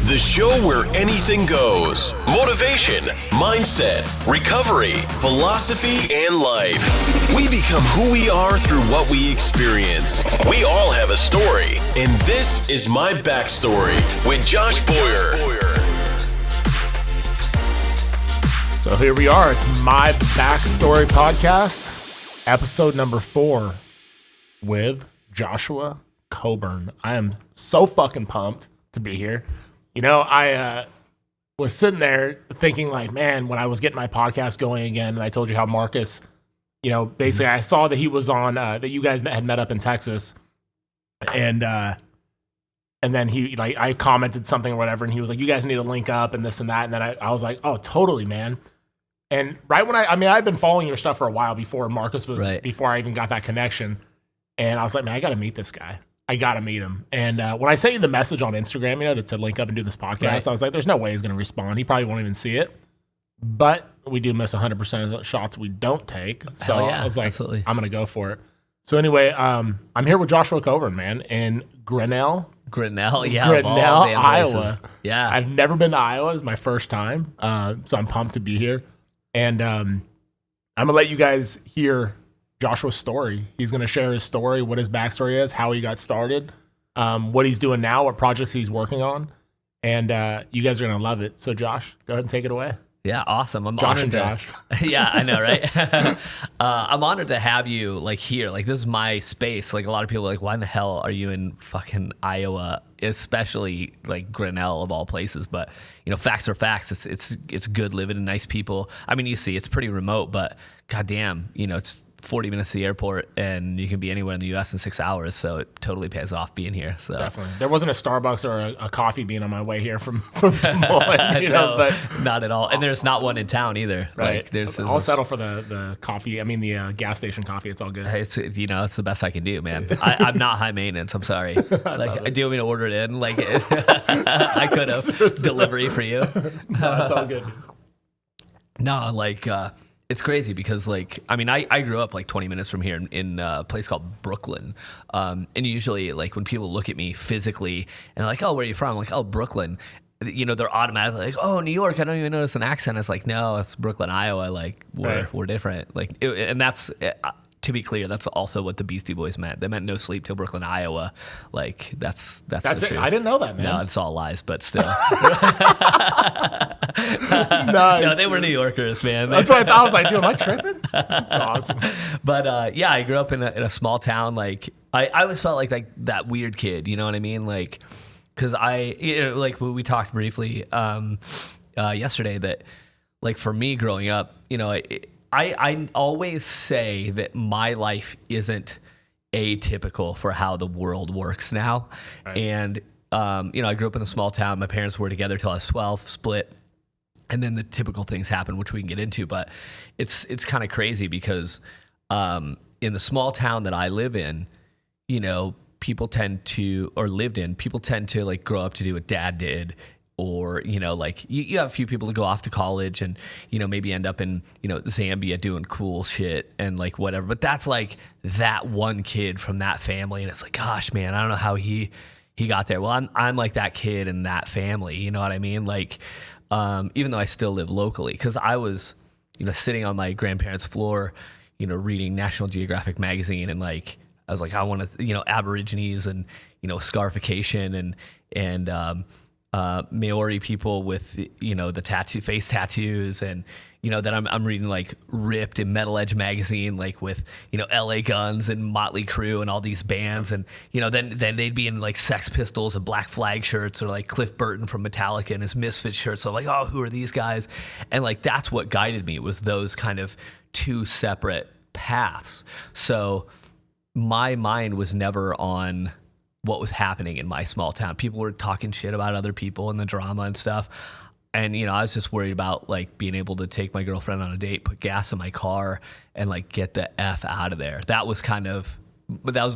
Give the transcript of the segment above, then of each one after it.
The show where anything goes. Motivation, mindset, recovery, philosophy, and life. We become who we are through what we experience. We all have a story, and this is My Backstory with Josh Boyer. So here we are. It's My Backstory podcast, episode number 4 with Joshua Coburn. I am so fucking pumped to be here. You know, I was sitting there thinking like, man, when I was getting my podcast going again, and I told you how Marcus, you know, basically I saw that he was on, that you guys had met up in Texas. And then he, like, I commented something or whatever, and he was like, you guys need to link up and this and that. And then I was like, oh, totally, man. And right when I've been following your stuff for a while before Marcus was, before I even got that connection. And I was like, man, I got to meet this guy. I got to meet him. And when I sent you the message on Instagram, you know, to link up and do this podcast, I was like, there's no way he's going to respond. He probably won't even see it. But we do miss 100% of the shots we don't take. So I was like, absolutely. I'm going to go for it. So anyway, I'm here with Joshua Coburn, man, in Grinnell, Iowa. Yeah. I've never been to Iowa. It's my first time. So I'm pumped to be here. And I'm going to let you guys hear Joshua's story. He's going to share his story, what his backstory is, how he got started, what he's doing now, what projects he's working on. And you guys are going to love it. So Josh, go ahead and take it away. Yeah, awesome. I'm Josh honored and Josh. Yeah, I know, right? I'm honored to have you like here. Like, this is my space. Like, a lot of people are like, why in the hell are you in fucking Iowa, especially like Grinnell of all places? But you know, facts are facts. It's good living and nice people. I mean, you see, it's pretty remote, but goddamn, you know, it's 40 minutes to the airport, and you can be anywhere in the U.S. in 6 hours, so it totally pays off being here. So definitely, there wasn't a Starbucks or a coffee bean on my way here from Des Moines, you know, but not at all. And there's not one in town either. Right. Like, there's I'll settle for the coffee. I mean, the gas station coffee. It's all good. It's, you know, it's the best I can do, man. I'm not high maintenance. I'm sorry. Like, do you want me to order it in? Like, I could have delivery for you. No, it's all good. No, like. It's crazy because, like, I mean, I grew up like 20 minutes from here in a place called Brooklyn. And usually, like, when people look at me physically and they're like, oh, where are you from? I'm like, oh, Brooklyn. You know, they're automatically like, oh, New York. I don't even notice an accent. It's like, no, it's Brooklyn, Iowa. Like, we're different. Like, and that's... to be clear, that's also what the Beastie Boys meant. They meant no sleep till Brooklyn, Iowa. Like, that's it. Truth. I didn't know that, man. No, it's all lies, but still. Nice. No, they were New Yorkers, man. That's what I thought. I was like, dude, am I tripping? That's awesome. But yeah, I grew up in a small town. Like, I always felt like that weird kid. You know what I mean? Like, because like we talked briefly yesterday that, like, for me growing up, you know, I always say that my life isn't atypical for how the world works now. Right. And, you know, I grew up in a small town. My parents were together till I was 12, split. And then the typical things happen, which we can get into. But it's kind of crazy because in the small town that I live in, you know, people tend to like grow up to do what dad did. Or, you know, like you have a few people that go off to college and, you know, maybe end up in, you know, Zambia doing cool shit and like whatever. But that's like that one kid from that family. And it's like, gosh, man, I don't know how he got there. Well, I'm like that kid in that family. You know what I mean? Like, even though I still live locally, because I was, you know, sitting on my grandparents' floor, you know, reading National Geographic magazine. And like, I was like, I want to, you know, Aborigines and, you know, scarification and Maori people with, you know, the face tattoos, and, you know, that I'm reading like Ripped and Metal Edge magazine, like with, you know, LA Guns and Motley Crue and all these bands. And, you know, then they'd be in like Sex Pistols and Black Flag shirts, or like Cliff Burton from Metallica and his Misfits shirts. So I'm like, oh, who are these guys? And like, that's what guided me, was those kind of two separate paths. So my mind was never on what was happening in my small town. People were talking shit about other people and the drama and stuff. And, you know, I was just worried about like being able to take my girlfriend on a date, put gas in my car, and like get the F out of there. That was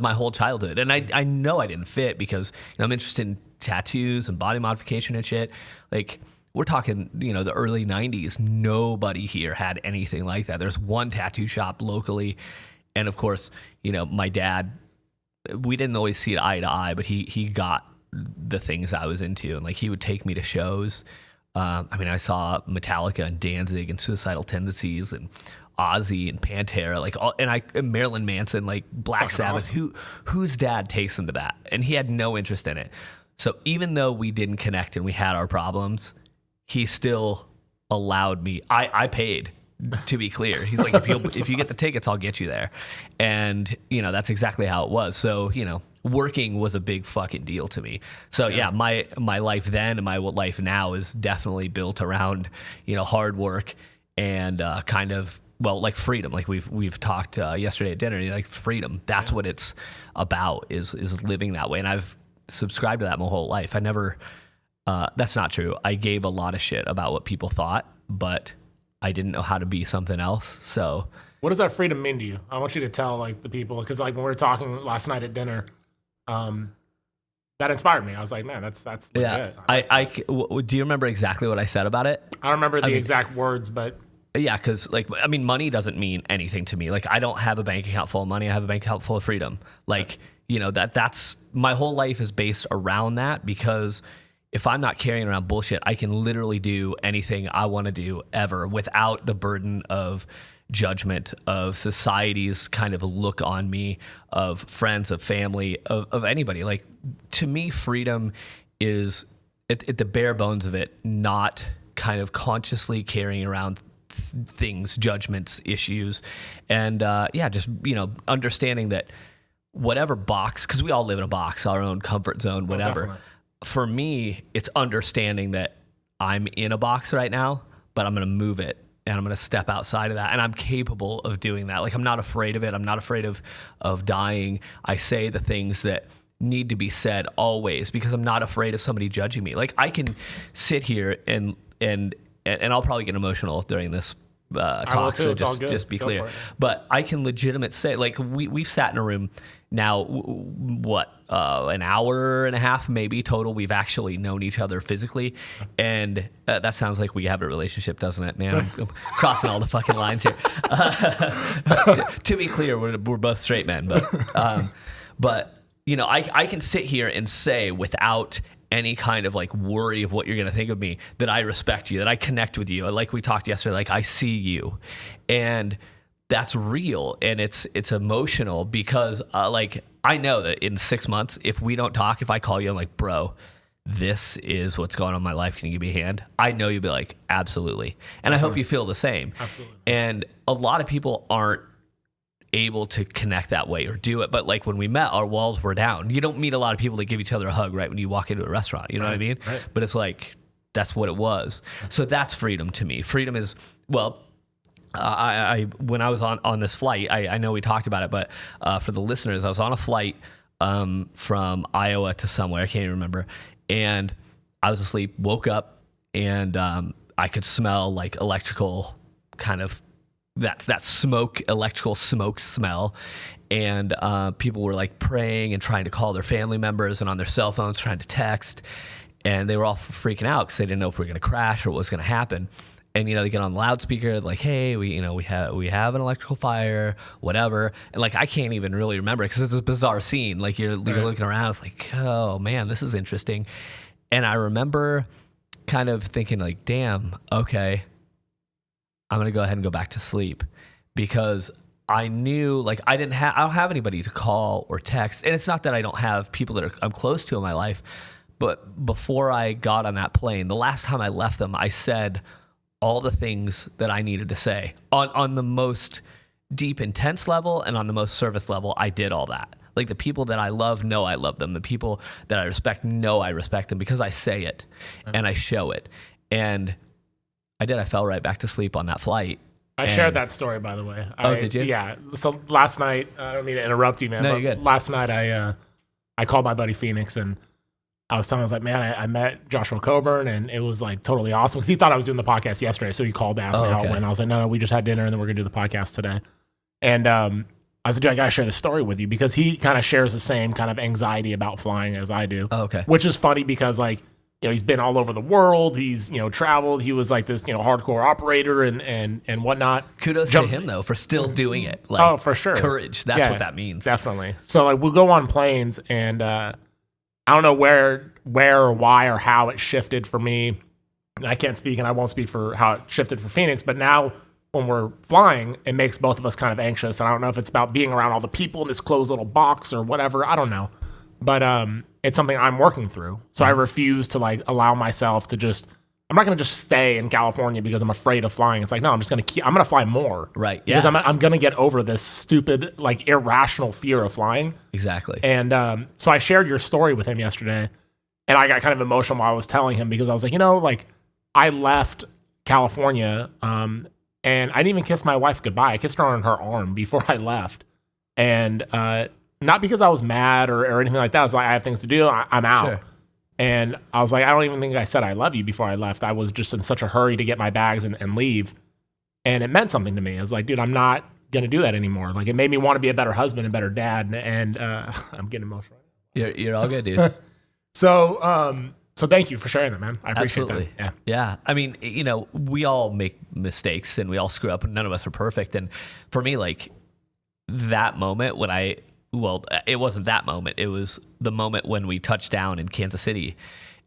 my whole childhood. And I know I didn't fit because, you know, I'm interested in tattoos and body modification and shit. Like, we're talking, you know, the early 90s. Nobody here had anything like that. There's one tattoo shop locally. And of course, you know, my dad, we didn't always see it eye to eye, but he got the things I was into. And like, he would take me to shows. I mean, I saw Metallica and Danzig and Suicidal Tendencies and Ozzy and Pantera, like all, and Marilyn Manson, like Black Sabbath. Awesome. Whose dad takes him to that? And he had no interest in it. So even though we didn't connect and we had our problems, he still allowed me. I paid, to be clear. He's like, if you get the tickets, I'll get you there. And that's exactly how it was. So working was a big fucking deal to me. So yeah, my life then and my life now is definitely built around hard work and kind of, well, like freedom. Like we've talked yesterday at dinner. Like freedom. That's what it's about. Is living that way. And I've subscribed to that my whole life. I never. That's not true. I gave a lot of shit about what people thought, but I didn't know how to be something else. So what does that freedom mean to you? I want you to tell like the people, because like when we were talking last night at dinner, that inspired me. I was like, man, that's legit. Yeah. Do you remember exactly what I said about it? I don't remember the exact words, but yeah, because money doesn't mean anything to me. Like, I don't have a bank account full of money. I have a bank account full of freedom. Like, that's my whole life is based around that, because if I'm not carrying around bullshit, I can literally do anything I want to do ever without the burden of judgment, of society's kind of look on me, of friends, of family, of anybody. Like, to me, freedom is at the bare bones of it, not kind of consciously carrying around things, judgments, issues, and just understanding that whatever box, because we all live in a box, our own comfort zone, whatever. Oh, for me, it's understanding that I'm in a box right now, but I'm going to move it and I'm going to step outside of that. And I'm capable of doing that. Like, I'm not afraid of it. I'm not afraid of dying. I say the things that need to be said always, because I'm not afraid of somebody judging me. Like, I can sit here and I'll probably get emotional during this talk, so just be clear. But I can legitimately say, like, we've sat in a room now, an hour and a half maybe total. We've actually known each other physically, and that sounds like we have a relationship, doesn't it, man? I'm crossing all the fucking lines here. To be clear, we're both straight men, but I can sit here and say without any kind of like worry of what you're going to think of me, that I respect you, that I connect with you. Like we talked yesterday, like I see you, and that's real, and it's emotional, because like I know that in 6 months, if we don't talk, if I call you, I'm like, bro, this is what's going on in my life. Can you give me a hand? I know you'll be like, absolutely. And I hope you feel the same. Absolutely. And a lot of people aren't able to connect that way or do it. But like when we met, our walls were down. You don't meet a lot of people that give each other a hug right when you walk into a restaurant. You know what I mean? Right. But it's like, that's what it was. So that's freedom to me. Freedom is, well, I when I was on this flight, I know we talked about it, but for the listeners, I was on a flight from Iowa to somewhere, I can't even remember, and I was asleep, woke up, and I could smell like electrical kind of that smoke, electrical smoke smell, and people were like praying and trying to call their family members and on their cell phones trying to text, and they were all freaking out because they didn't know if we were going to crash or what was going to happen. And they get on the loudspeaker like, "Hey, we have an electrical fire, whatever." And like, I can't even really remember because it's a bizarre scene. Like you're looking around, it's like, oh man, this is interesting. And I remember kind of thinking like, damn, okay, I'm gonna go ahead and go back to sleep, because I knew like I don't have anybody to call or text, and it's not that I don't have people that I'm close to in my life, but before I got on that plane, the last time I left them, I said all the things that I needed to say on the most deep, intense level, and on the most service level. I did all that. Like the people that I love know I love them. The people that I respect know I respect them, because I say it and I show it. And I did. I fell right back to sleep on that flight. I shared that story, by the way. Oh, did you? Yeah. So last night, I don't mean to interrupt you, man. No, but you're good. Last night, I called my buddy Phoenix, and I was like, man, I met Joshua Coburn, and it was like totally awesome, because he thought I was doing the podcast yesterday. So he called to ask me how it went. I was like, no, we just had dinner, and then we're going to do the podcast today. And I was like, dude, I got to share the story with you, because he kind of shares the same kind of anxiety about flying as I do. Oh, okay. Which is funny, because like, he's been all over the world. He's, traveled. He was like this, hardcore operator and whatnot. Kudos to him though for still doing it. Like, for sure. Courage. That's what that means. Definitely. So like we'll go on planes, and I don't know where or why or how it shifted for me. I can't speak and I won't speak for how it shifted for Phoenix, but now when we're flying, it makes both of us kind of anxious. And I don't know if it's about being around all the people in this closed little box or whatever. I don't know. But it's something I'm working through. So I refuse to like allow myself to just, I'm not going to just stay in California because I'm afraid of flying. It's like, no, I'm going to fly more. Right. Yeah. Because I'm going to get over this stupid, like irrational fear of flying. Exactly. And so I shared your story with him yesterday and I got kind of emotional while I was telling him because I was like, like I left California and I didn't even kiss my wife goodbye. I kissed her on her arm before I left. And not because I was mad or anything like that. I was like, I have things to do. I'm out. Sure. And I was like, I don't even think I said I love you before I left. I was just in such a hurry to get my bags and leave. And it meant something to me. I was like, dude, I'm not going to do that anymore. Like, it made me want to be a better husband and better dad. And I'm getting emotional. You're all good, dude. So thank you for sharing that, man. I appreciate Absolutely. that. Yeah. I mean, we all make mistakes and we all screw up and none of us are perfect. And for me, like that moment when it wasn't that moment. It was the moment when we touched down in Kansas City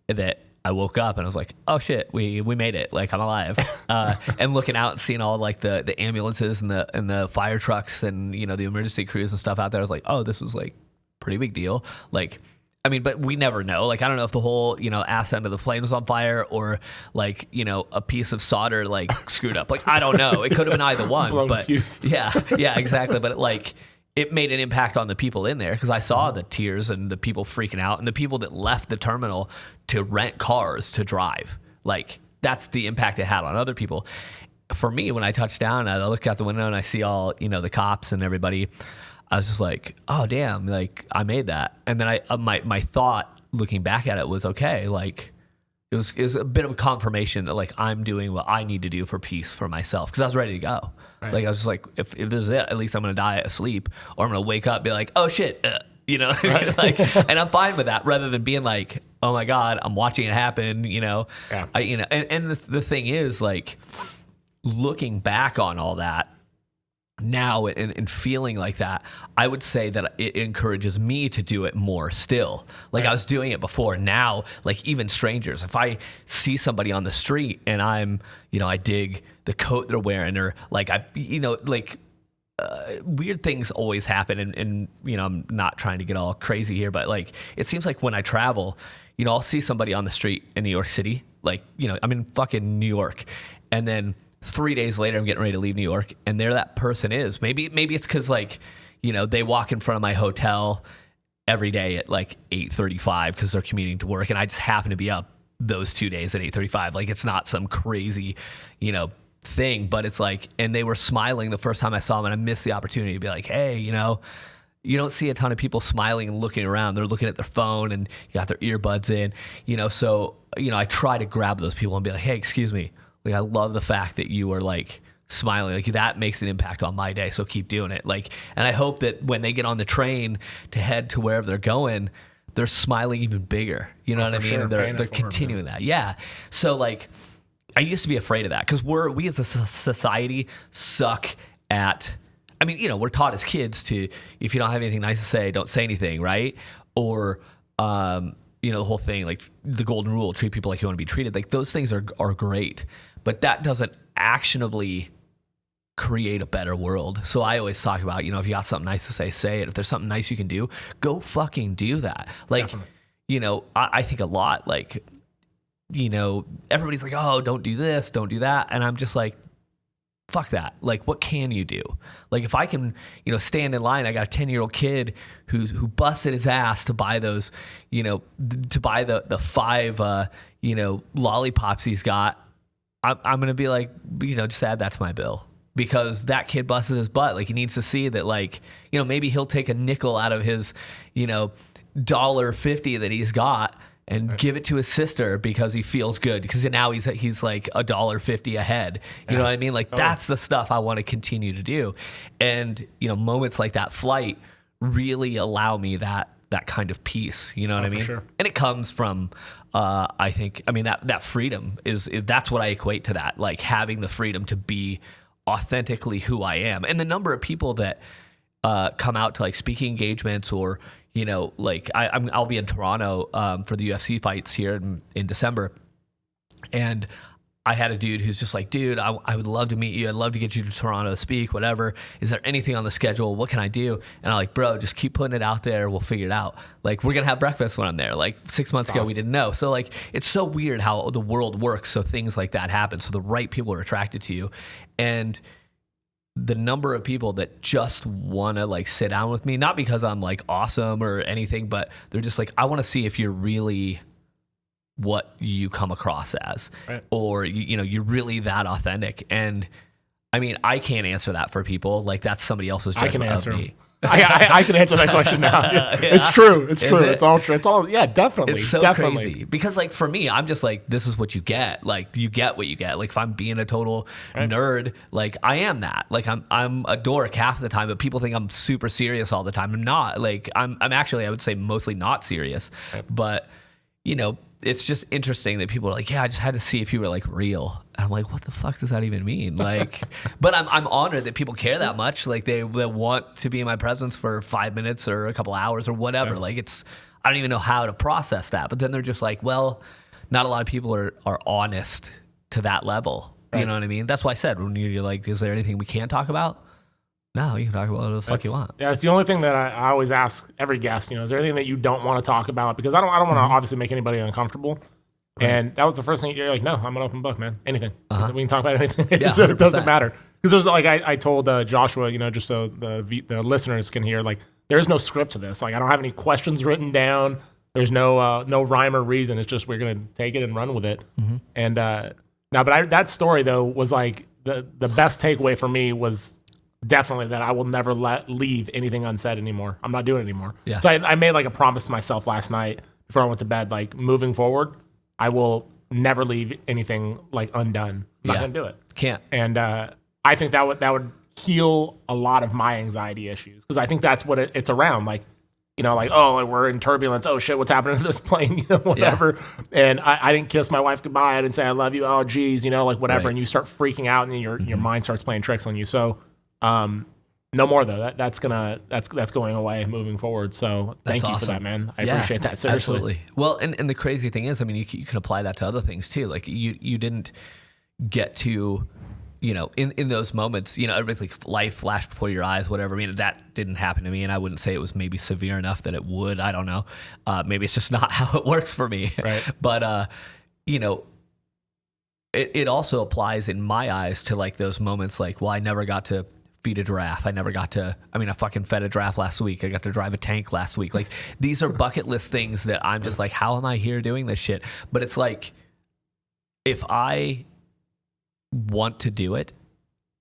that I woke up and I was like, oh shit, we made it. Like I'm alive. And looking out and seeing all like the ambulances and the fire trucks and, the emergency crews and stuff out there. I was like, oh, this was like pretty big deal. Like, I mean, but we never know. Like, I don't know if the whole, ass end of the plane was on fire or like, a piece of solder like screwed up. Like, I don't know. It could have been either one. Blown but fuse. Yeah, exactly. But it made an impact on the people in there because I saw the tears and the people freaking out and the people that left the terminal to rent cars to drive. Like, that's the impact it had on other people. For me, when I touched down, I look out the window and I see all, the cops and everybody. I was just like, oh, damn, like, I made that. And then my thought looking back at it was, okay, like, it was a bit of a confirmation that, like, I'm doing what I need to do for peace for myself because I was ready to go. Right. Like, I was just like, if this is it, at least I'm going to die asleep or I'm going to wake up and be like, oh, shit, what I mean? Like, and I'm fine with that rather than being like, oh, my God, I'm watching it happen, Yeah. And the thing is, like, looking back on all that, now and feeling like that, I would say that it encourages me to do it more still. Like right. I was doing it before. Now, like even strangers, if I see somebody on the street and I'm, I dig the coat they're wearing or like, weird things always happen. And, I'm not trying to get all crazy here, but like, it seems like when I travel, I'll see somebody on the street in New York City, like, I'm in fucking New York. And then 3 days later, I'm getting ready to leave New York, and there that person is. Maybe it's because like, they walk in front of my hotel every day at like 8:35 because they're commuting to work, and I just happen to be up those 2 days at 8:35. Like it's not some crazy, thing, but it's like, and they were smiling the first time I saw them, and I missed the opportunity to be like, hey, you don't see a ton of people smiling and looking around. They're looking at their phone and got their earbuds in, So, I try to grab those people and be like, hey, excuse me. Like, I love the fact that you are like smiling. Like that makes an impact on my day. So keep doing it. Like, and I hope that when they get on the train to head to wherever they're going, they're smiling even bigger. You know what I mean? Sure. And they're continuing that. Yeah. So like, I used to be afraid of that because we as a society suck at, I mean, we're taught as kids to, if you don't have anything nice to say, don't say anything. Right. Or, the whole thing, like the golden rule, treat people like you want to be treated. Like those things are great, but that doesn't actionably create a better world. So I always talk about, if you got something nice to say it. If there's something nice you can do, go fucking do that. Like, definitely. I think a lot, like, everybody's like, oh, don't do this, don't do that. And I'm just like, fuck that. Like, what can you do? Like, if I can, stand in line, I got a 10-year-old kid who busted his ass to buy those, to buy the 5, lollipops he's got. I'm going to be like, just add that to my bill because that kid busted his butt. Like, he needs to see that, like, maybe he'll take a nickel out of his, $1.50 that he's got and right. give it to his sister because he feels good because now he's like $1.50 ahead. You know what I mean? Like that's the stuff I want to continue to do. And, moments like that flight really allow me that kind of peace. You know what I mean? Sure. And it comes from, I think, that freedom is that's what I equate to that, like having the freedom to be authentically who I am. And the number of people that come out to like speaking engagements or, you know, like I'll be in Toronto for the UFC fights here in December, and I had a dude who's just like, dude, I would love to meet you. I'd love to get you to Toronto to speak, whatever. Is there anything on the schedule? What can I do? And I'm like, bro, just keep putting it out there. We'll figure it out. Like, we're going to have breakfast when I'm there. Like 6 months ago, we didn't know. So like, it's so weird how the world works. So things like that happen. So the right people are attracted to you. And the number of people that just want to like sit down with me, not because I'm like awesome or anything, but they're just like, I want to see if you're really what you come across as, right, or you know, you're really that authentic. And I mean, I can't answer that for people. Like, that's somebody else's judgment. I can answer of me. I can answer that question now. Yeah. It's true. It's true. It's all true. It's all, yeah, definitely. It's so definitely crazy. Because like for me, I'm just like, this is what you get. Like, you get what you get. Like, if I'm being a total nerd, like I am that. Like I'm a dork half the time, but people think I'm super serious all the time. I'm not. Like I'm actually, I would say, mostly not serious. Right. But you know, it's just interesting that people are like, yeah, I just had to see if you were like real. And I'm like, what the fuck does that even mean? Like, but I'm honored that people care that much. Like they want to be in my presence for 5 minutes or a couple hours or whatever. Yeah. Like I don't even know how to process that. But then they're just like, well, not a lot of people are honest to that level. Right. You know what I mean? That's why I said, when you're like, is there anything we can't talk about? No, you can talk about whatever the fuck you want. Yeah, it's the only thing that I always ask every guest, you know, is there anything that you don't want to talk about? Because I don't want to obviously make anybody uncomfortable. Right. And that was the first thing you're like, no, I'm an open book, man. Anything. We can talk about anything. Yeah, it doesn't matter. Because there's like, I told Joshua, you know, just so the listeners can hear, like, there's no script to this. Like, I don't have any questions written down. There's no rhyme or reason. It's just, we're going to take it and run with it. Mm-hmm. And that story though was like the best takeaway for me was definitely that I will never leave anything unsaid anymore. I'm not doing it anymore. Yeah. So I made like a promise to myself last night before I went to bed, like, moving forward, I will never leave anything like undone. I'm not going to do it. Can't. And I think that would heal a lot of my anxiety issues, because I think that's what it's around. Like, you know, like, oh, like, we're in turbulence. Oh shit, what's happening to this plane? You know, whatever. Yeah. And I didn't kiss my wife goodbye. I didn't say I love you. Oh geez, you know, like whatever. Right. And you start freaking out, and then your mind starts playing tricks on you. So no more though. That's going away moving forward. So thank you for that, man. I appreciate that. Seriously. Absolutely. Well, and the crazy thing is, I mean, you can apply that to other things too. Like you didn't get to, you know, in those moments, you know, everybody's like, life flashed before your eyes, whatever. I mean, that didn't happen to me, and I wouldn't say it was maybe severe enough that it would. I don't know. Maybe it's just not how it works for me. Right. But you know, it also applies in my eyes to like those moments, like, well, I never got to feed a giraffe. I fucking fed a giraffe last week. I got to drive a tank last week. Like, these are bucket list things that I'm just like, how am I here doing this shit? But it's like, if I want to do it,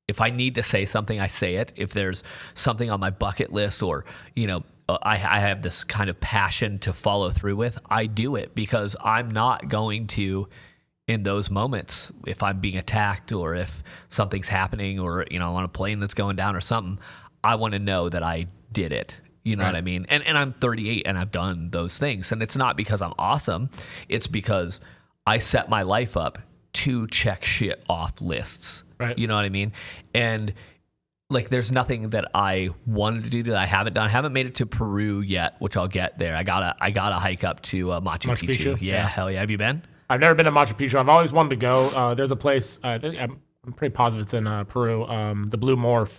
if I need to say something, I say it. If there's something on my bucket list, or, you know, I have this kind of passion to follow through with, I do it, because I'm not going to, in those moments, if I'm being attacked or if something's happening, or, you know, on a plane that's going down or something, I want to know that I did it. You know what I mean? And I'm 38 and I've done those things. And it's not because I'm awesome. It's because I set my life up to check shit off lists. Right. You know what I mean? And like, there's nothing that I wanted to do that I haven't done. I haven't made it to Peru yet, which I'll get there. I gotta hike up to Machu Picchu. Yeah, hell yeah. Have you been? I've never been to Machu Picchu. I've always wanted to go. There's a place, I'm pretty positive it's in Peru, the Blue Morph.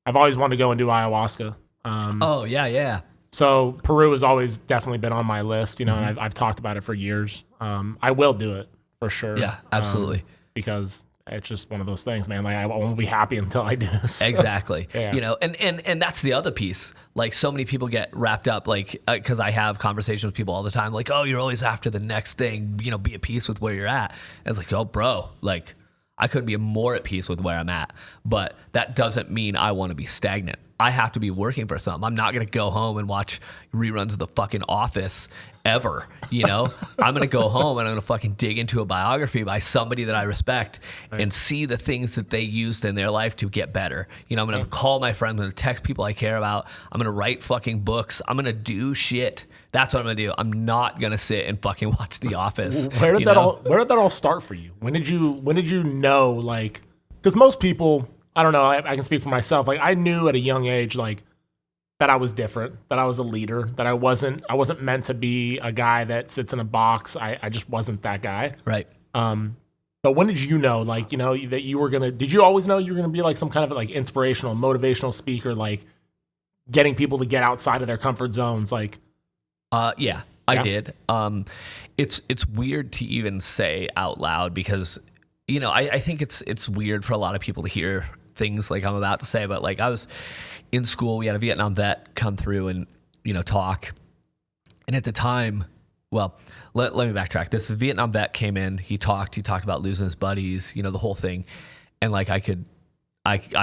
I've always wanted to go and do ayahuasca. Oh, yeah. So Peru has always definitely been on my list, you know, and I've talked about it for years. I will do it for sure. Yeah, absolutely. Because it's just one of those things, man. Like, I won't be happy until I do. So. Exactly. Yeah. You know, and that's the other piece. Like, so many people get wrapped up, like, because I have conversations with people all the time, like, oh, you're always after the next thing, you know, be at peace with where you're at. And it's like, oh, bro, like, I couldn't be more at peace with where I'm at. But that doesn't mean I want to be stagnant. I have to be working for something. I'm not going to go home and watch reruns of The fucking Office ever, you know? I'm going to go home and I'm going to fucking dig into a biography by somebody that I respect and see the things that they used in their life to get better. You know, I'm going to call my friends, I'm going to text people I care about. I'm going to write fucking books. I'm going to do shit. That's what I'm going to do. I'm not going to sit and fucking watch The Office. Where did that all start for you? When did you know, like, because most people, I don't know, I can speak for myself. Like, I knew at a young age, like, that I was different, that I was a leader, that I wasn't meant to be a guy that sits in a box. I just wasn't that guy. Right. But when did you know, like, you know, that you were did you always know you were gonna be like some kind of like inspirational, motivational speaker, like getting people to get outside of their comfort zones? Like, yeah, I did. It's weird to even say out loud because, you know, I think it's weird for a lot of people to hear things like I'm about to say, but like I was in school, we had a Vietnam vet come through and, you know, talk. And at the time, well, let me backtrack. This Vietnam vet came in, he talked about losing his buddies, you know, the whole thing. And like I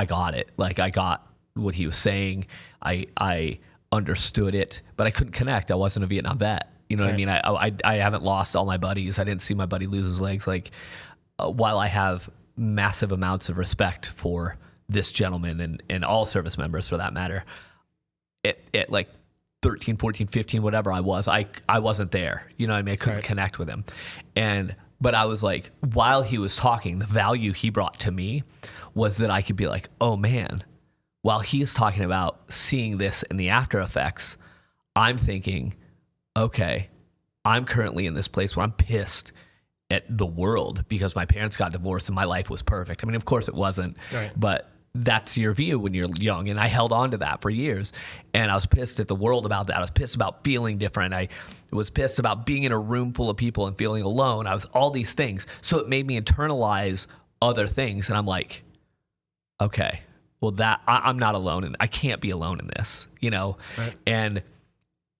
got it. Like I got what he was saying. I understood it, but I couldn't connect. I wasn't a Vietnam vet. You know what I mean? I haven't lost all my buddies. I didn't see my buddy lose his legs. Like, while I have massive amounts of respect for this gentleman and all service members for that matter, at like 13, 14, 15, whatever I wasn't there. You know what I mean? I couldn't connect with him. But I was like, while he was talking, the value he brought to me was that I could be like, oh man, while he's talking about seeing this in the after effects, I'm thinking, okay, I'm currently in this place where I'm pissed at the world because my parents got divorced and my life was perfect. I mean, of course it wasn't, but that's your view when you're young. And I held on to that for years. And I was pissed at the world about that. I was pissed about feeling different. I was pissed about being in a room full of people and feeling alone. I was all these things. So it made me internalize other things. And I'm like, okay, well, that I'm not alone, and I can't be alone in this, you know? And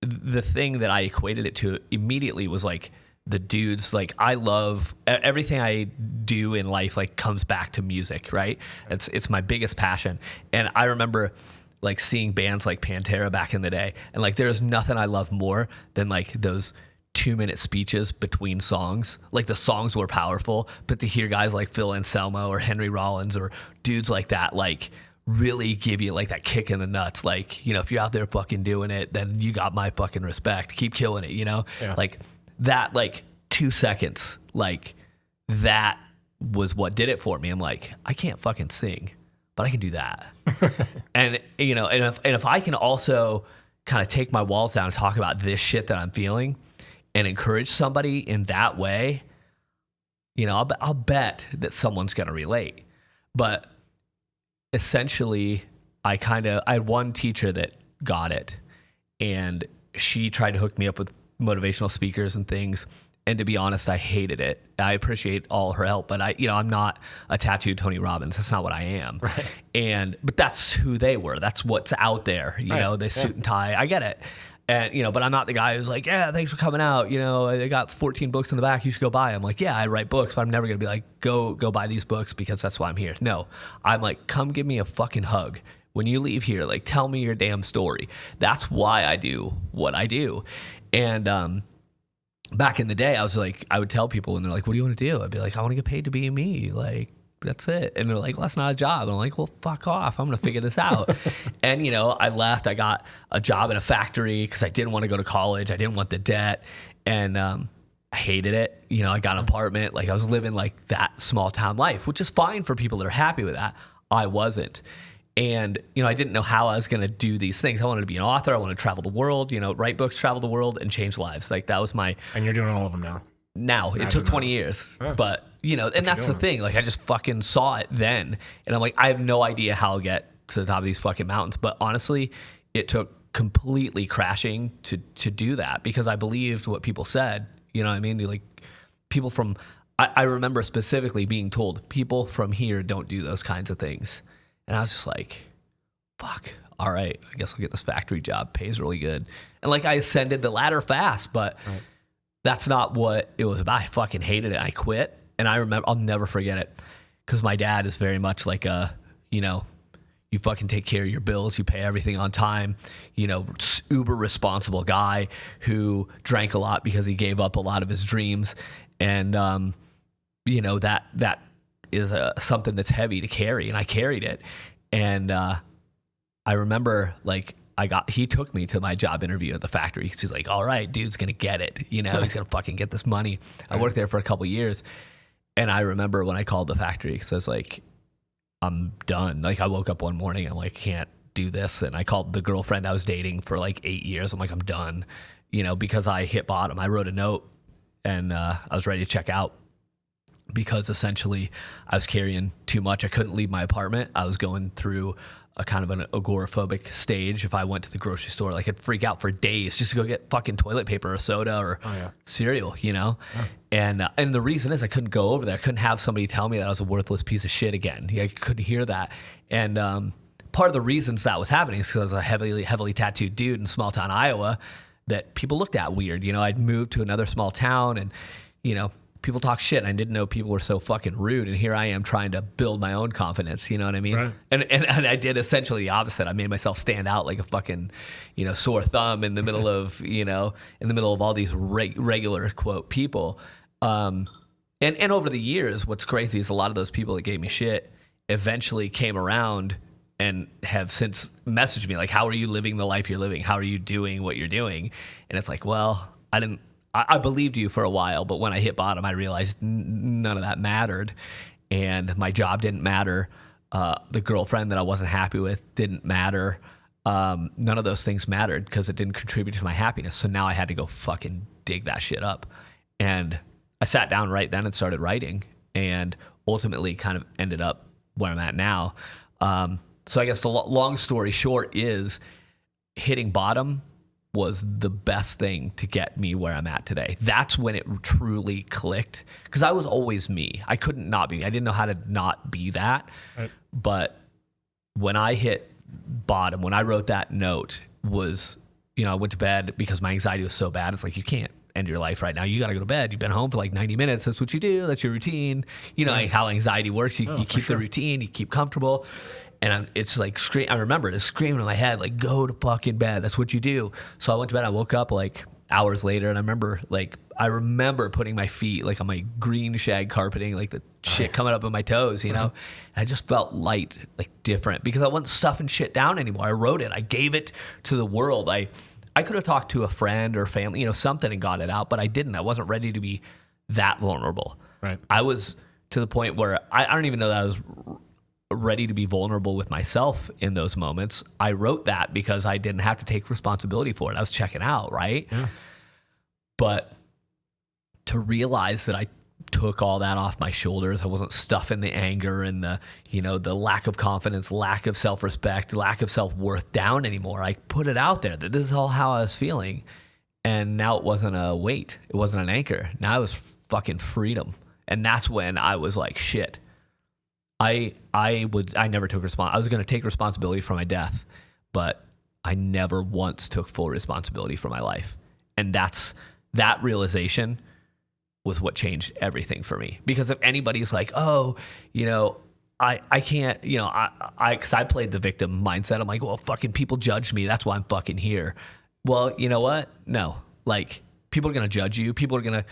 the thing that I equated it to immediately was like the dudes, like I love everything I do in life, like comes back to music, right? It's my biggest passion. And I remember like seeing bands like Pantera back in the day, and like there's nothing I love more than like those 2-minute speeches between songs. Like the songs were powerful, but to hear guys like Phil Anselmo or Henry Rollins or dudes like that, like really give you like that kick in the nuts. Like, you know, if you're out there fucking doing it, then you got my fucking respect. Keep killing it, you know? Like that, like 2 seconds, like that was what did it for me. I'm like, I can't fucking sing, but I can do that. And, you know, and if I can also kind of take my walls down and talk about this shit that I'm feeling and encourage somebody in that way, you know, I'll bet that someone's going to relate. But essentially, I had one teacher that got it, and she tried to hook me up with motivational speakers and things. And to be honest, I hated it. I appreciate all her help, but I'm not a tattooed Tony Robbins. That's not what I am. But that's who they were. That's what's out there. You know, they suit and tie. I get it. And, you know, but I'm not the guy who's like, yeah, thanks for coming out. You know, I got 14 books in the back. You should go buy them. Like, yeah, I write books, but I'm never going to be like, go buy these books because that's why I'm here. No, I'm like, come give me a fucking hug. When you leave here, like, tell me your damn story. That's why I do what I do. And back in the day, I was like, I would tell people, and they're like, what do you want to do? I'd be like, I want to get paid to be me. Like, that's it. And they're like, well, that's not a job. And I'm like, well, fuck off. I'm going to figure this out. And, you know, I left. I got a job in a factory because I didn't want to go to college. I didn't want the debt. And I hated it. You know, I got an apartment. Like, I was living like that small town life, which is fine for people that are happy with that. I wasn't. And, you know, I didn't know how I was going to do these things. I wanted to be an author. I wanted to travel the world, you know, write books, travel the world, and change lives. Like, that was my... And you're doing all of them now. Now, it took 20 years, but, you know, and that's the thing. Like, I just fucking saw it then. And I'm like, I have no idea how I'll get to the top of these fucking mountains. But honestly, it took completely crashing to do that because I believed what people said. You know what I mean? Like, people from... I remember specifically being told, people from here don't do those kinds of things. And I was just like, fuck, all right, I guess I'll get this factory job. Pays really good. And, like, I ascended the ladder fast, but... That's not what it was about. I fucking hated it. I quit. And I remember, I'll never forget it because my dad is very much like you know, you fucking take care of your bills. You pay everything on time. You know, uber responsible guy who drank a lot because he gave up a lot of his dreams. And, you know, that is something that's heavy to carry. And I carried it. And I remember, like, he took me to my job interview at the factory because he's like, all right, dude's going to get it. You know, he's going to fucking get this money. I worked there for a couple years. And I remember when I called the factory because I was like, I'm done. Like, I woke up one morning and I'm like, can't do this. And I called the girlfriend I was dating for like 8 years. I'm like, I'm done, because I hit bottom. I wrote a note and I was ready to check out because essentially I was carrying too much. I couldn't leave my apartment. I was going through a kind of an agoraphobic stage. If I went to the grocery store, like I'd freak out for days just to go get fucking toilet paper or soda or cereal, Yeah. And the reason is I couldn't go over there. I couldn't have somebody tell me that I was a worthless piece of shit again. I couldn't hear that. And part of the reasons that was happening is because I was a heavily tattooed dude in small town Iowa that people looked at weird. I'd moved to another small town and, people talk shit. And I didn't know people were so fucking rude. And here I am trying to build my own confidence. You know what I mean? Right. And I did essentially the opposite. I made myself stand out like a fucking, sore thumb in the middle of, in the middle of all these regular quote people. And over the years, what's crazy is a lot of those people that gave me shit eventually came around and have since messaged me like, how are you living the life you're living? How are you doing what you're doing? And it's like, well, I believed you for a while, but when I hit bottom, I realized none of that mattered. And my job didn't matter. The girlfriend that I wasn't happy with didn't matter. None of those things mattered because it didn't contribute to my happiness. So now I had to go fucking dig that shit up. And I sat down right then and started writing and ultimately kind of ended up where I'm at now. So I guess the long story short is hitting bottom was the best thing to get me where I'm at today. That's when it truly clicked because I was always me. I couldn't not be me. I didn't know how to not be that. Right. But when I hit bottom, when I wrote that note was, I went to bed because my anxiety was so bad. It's like, you can't end your life right now. You got to go to bed. You've been home for like 90 minutes. That's what you do. That's your routine. Like how anxiety works. You keep the routine. You keep comfortable. And it's like, I remember just screaming in my head, like, go to fucking bed. That's what you do. So I went to bed. I woke up like hours later and I remember putting my feet like on my green shag carpeting, like the shit coming up on my toes, And I just felt light, like different because I wasn't stuffing shit down anymore. I wrote it. I gave it to the world. I could have talked to a friend or family, something and got it out, but I didn't. I wasn't ready to be that vulnerable. Right. I was to the point where I don't even know that I was ready to be vulnerable with myself in those moments. I wrote that because I didn't have to take responsibility for it. I was checking out, right? Yeah. But to realize that I took all that off my shoulders, I wasn't stuffing the anger and the lack of confidence, lack of self-respect, lack of self-worth down anymore. I put it out there that this is all how I was feeling. And now it wasn't a weight. It wasn't an anchor. Now it was fucking freedom. And that's when I was like, shit. I never took I was going to take responsibility for my death, but I never once took full responsibility for my life. And that realization was what changed everything for me. Because if anybody's like, oh, I can't, because I played the victim mindset. I'm like, well, fucking people judge me. That's why I'm fucking here. Well, you know what? No, like people are going to judge you. People are going to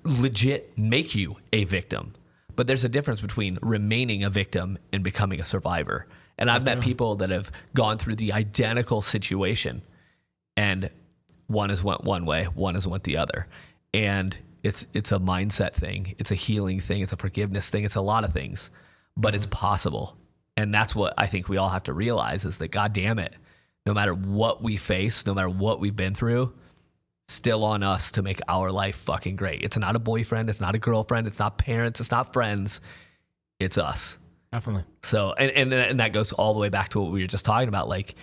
legit make you a victim. But there's a difference between remaining a victim and becoming a survivor. And I've met people that have gone through the identical situation and one has went one way, one has went the other. And it's a mindset thing. It's a healing thing. It's a forgiveness thing. It's a lot of things, but it's possible. And that's what I think we all have to realize is that, God damn it, no matter what we face, no matter what we've been through, still on us to make our life fucking great. It's not a boyfriend. It's not a girlfriend. It's not parents. It's not friends. It's us. Definitely. So, and that goes all the way back to what we were just talking about. Like,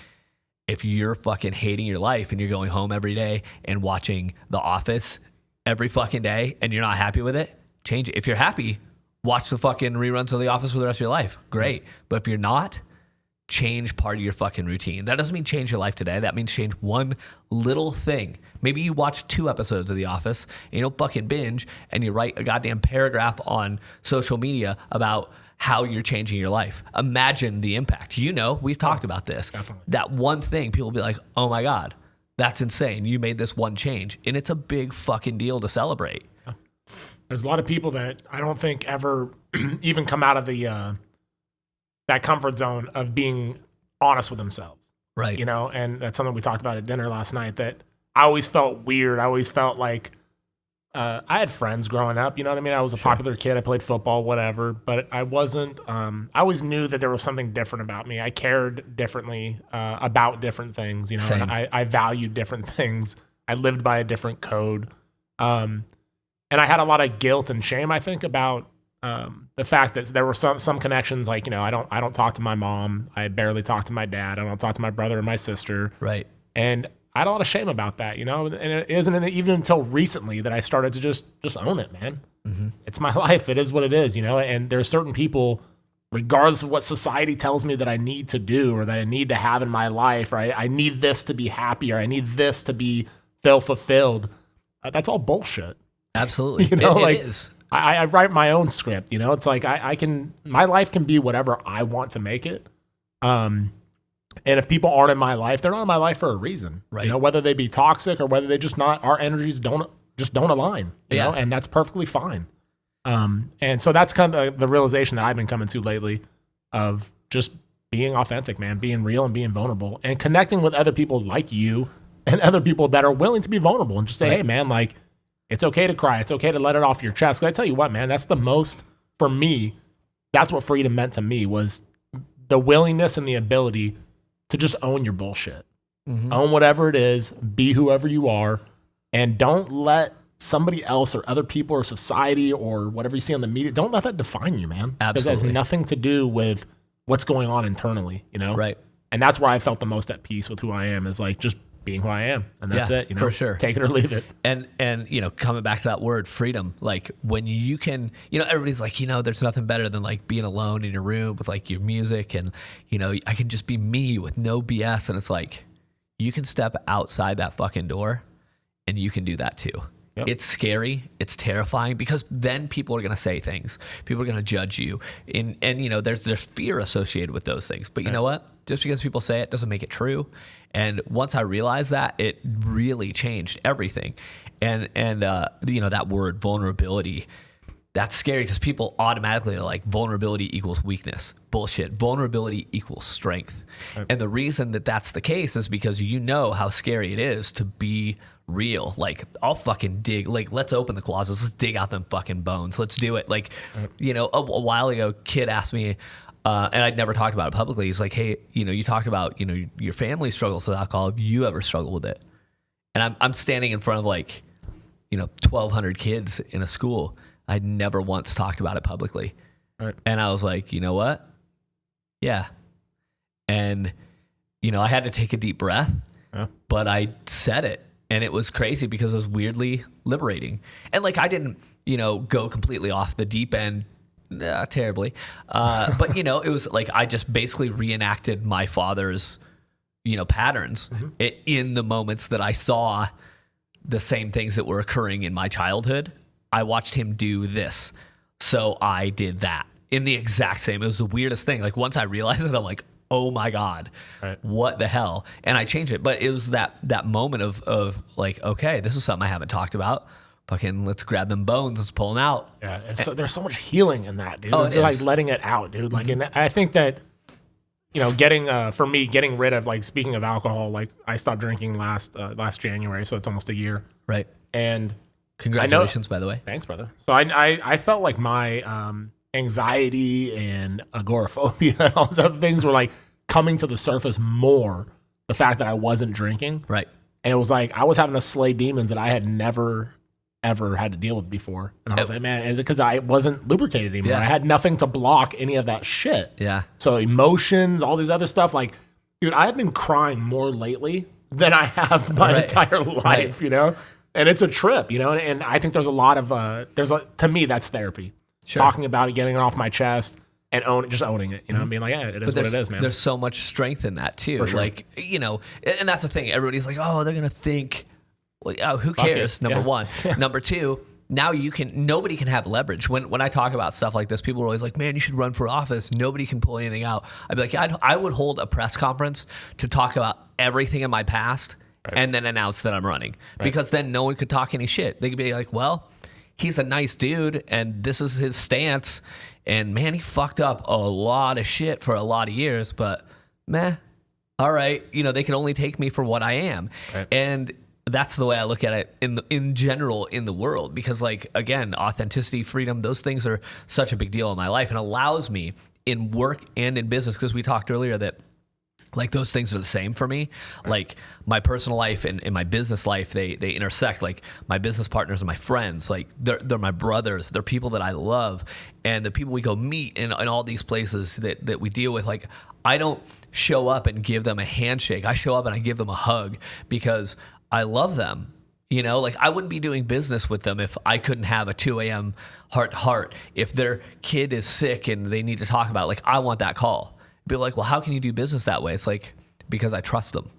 if you're fucking hating your life and you're going home every day and watching The Office every fucking day and you're not happy with it, change it. If you're happy, watch the fucking reruns of The Office for the rest of your life. Great. But if you're not, change part of your fucking routine. That doesn't mean change your life today. That means change one little thing. Maybe you watch 2 episodes of The Office and you don't fucking binge and you write a goddamn paragraph on social media about how you're changing your life. Imagine the impact. We've talked about this. Definitely. That one thing, people will be like, oh my God, that's insane. You made this one change. And it's a big fucking deal to celebrate. Yeah. There's a lot of people that I don't think ever even come out of the that comfort zone of being honest with themselves. Right. And that's something we talked about at dinner last night, that I always felt weird. I always felt like I had friends growing up, you know what I mean? I was a popular kid. I played football, whatever, but I wasn't, I always knew that there was something different about me. I cared differently about different things, you know, Same. and I valued different things. I lived by a different code. And I had a lot of guilt and shame, I think, about the fact that there were some connections, like, you know, I don't talk to my mom. I barely talk to my dad. I don't talk to my brother or my sister. Right. And I had a lot of shame about that, you know, and it isn't even until recently that I started to just own it, man. Mm-hmm. It's my life. It is what it is, you know, and there's certain people, regardless of what society tells me that I need to do or that I need to have in my life, or I need this to be happy, or I need this to be feel fulfilled. That's all bullshit. Absolutely. You know, it is. I write my own script, you know, it's like my life can be whatever I want to make it. And if people aren't in my life, they're not in my life for a reason, right? You know, whether they be toxic or whether they just not, our energies don't align, you know, and that's perfectly fine. And so that's kind of the realization that I've been coming to lately of just being authentic, man, being real and being vulnerable and connecting with other people like you and other people that are willing to be vulnerable and just say, hey man, like, it's okay to cry. It's okay to let it off your chest. 'Cause I tell you what, man, that's the most, for me, that's what freedom meant to me, was the willingness and the ability to just own your bullshit. Mm-hmm. Own whatever it is, be whoever you are, and don't let somebody else or other people or society or whatever you see on the media, don't let that define you, man. Absolutely. Because it has nothing to do with what's going on internally, you know? Right. And that's where I felt the most at peace with who I am, is like just being who I am. And that's it, you know? For sure. Take it or leave it. And you know, coming back to that word freedom, like when you can, you know, everybody's like, you know, there's nothing better than like being alone in your room with like your music and, you know, I can just be me with no BS. And it's like, you can step outside that fucking door and you can do that too. Yep. It's scary. It's terrifying because then people are going to say things. People are going to judge you. And you know, there's fear associated with those things. But you know what? Just because people say it doesn't make it true. And once I realized that, it really changed everything. And you know, that word vulnerability, that's scary because people automatically are like, vulnerability equals weakness. Bullshit. Vulnerability equals strength. Right. And the reason that that's the case is because you know how scary it is to be real. Like, I'll fucking dig, like, let's open the closets, let's dig out them fucking bones, let's do it. Like, you know, a while ago, kid asked me, and I'd never talked about it publicly, he's like, hey, you know, you talked about, you know, your family struggles with alcohol, have you ever struggled with it? And I'm standing in front of like, you know, 1,200 kids in a school. I'd never once talked about it publicly. Right. And I was like, you know what? Yeah. And, you know, I had to take a deep breath, but I said it. And it was crazy because it was weirdly liberating. And like, I didn't, you know, go completely off the deep end terribly. But, you know, it was like, I just basically reenacted my father's, you know, patterns in the moments that I saw the same things that were occurring in my childhood. I watched him do this. So I did that in the exact same. It was the weirdest thing. Like, once I realized it, I'm like, oh my God, what the hell? And I changed it. But it was that moment of like, okay, this is something I haven't taled about. Fucking let's grab them bones, let's pull them out. Yeah, there's so much healing in that, dude. Oh, like letting it out, dude. Like, and I think that, you know, for me, getting rid of, like, speaking of alcohol, like, I stopped drinking last January, so it's almost a year. Right. And congratulations, by the way. Thanks, brother. So I felt like my anxiety and agoraphobia and all those other things were like coming to the surface more. The fact that I wasn't drinking. Right. And it was like I was having to slay demons that I had never, ever had to deal with before. And I was like, man, is it because I wasn't lubricated anymore? I had nothing to block any of that shit. Yeah. So emotions, all these other stuff. Like, dude, I've been crying more lately than I have my entire life, you know? And it's a trip, you know? And I think there's a lot of, to me, that's therapy. Sure. Talking about it, getting it off my chest, and just owning it, you know, being like, yeah, it is what it is, man. There's so much strength in that too. Sure. Like, you know, and that's the thing. Everybody's like, oh, they're going to think, well, oh, who cares? Number one. Number two, now nobody can have leverage. When I talk about stuff like this, people are always like, man, you should run for office. Nobody can pull anything out. I'd be like, I would hold a press conference to talk about everything in my past and then announce that I'm running, because then no one could talk any shit. They could be like, well, he's a nice dude and this is his stance. And man, he fucked up a lot of shit for a lot of years, but meh, all right. You know, they can only take me for what I am. Right. And that's the way I look at it in general in the world, because like, again, authenticity, freedom, those things are such a big deal in my life, and allows me in work and in business, because we talked earlier that like those things are the same for me. Right. Like my personal life and my business life, they intersect. Like my business partners and my friends, like they're my brothers. They're people that I love, and the people we go meet in all these places that we deal with. Like I don't show up and give them a handshake. I show up and I give them a hug because I love them. You know, like I wouldn't be doing business with them if I couldn't have a 2 a.m. heart to heart. If their kid is sick and they need to talk about it, like I want that call. Be like, well, how can you do business that way? It's like, because I trust them,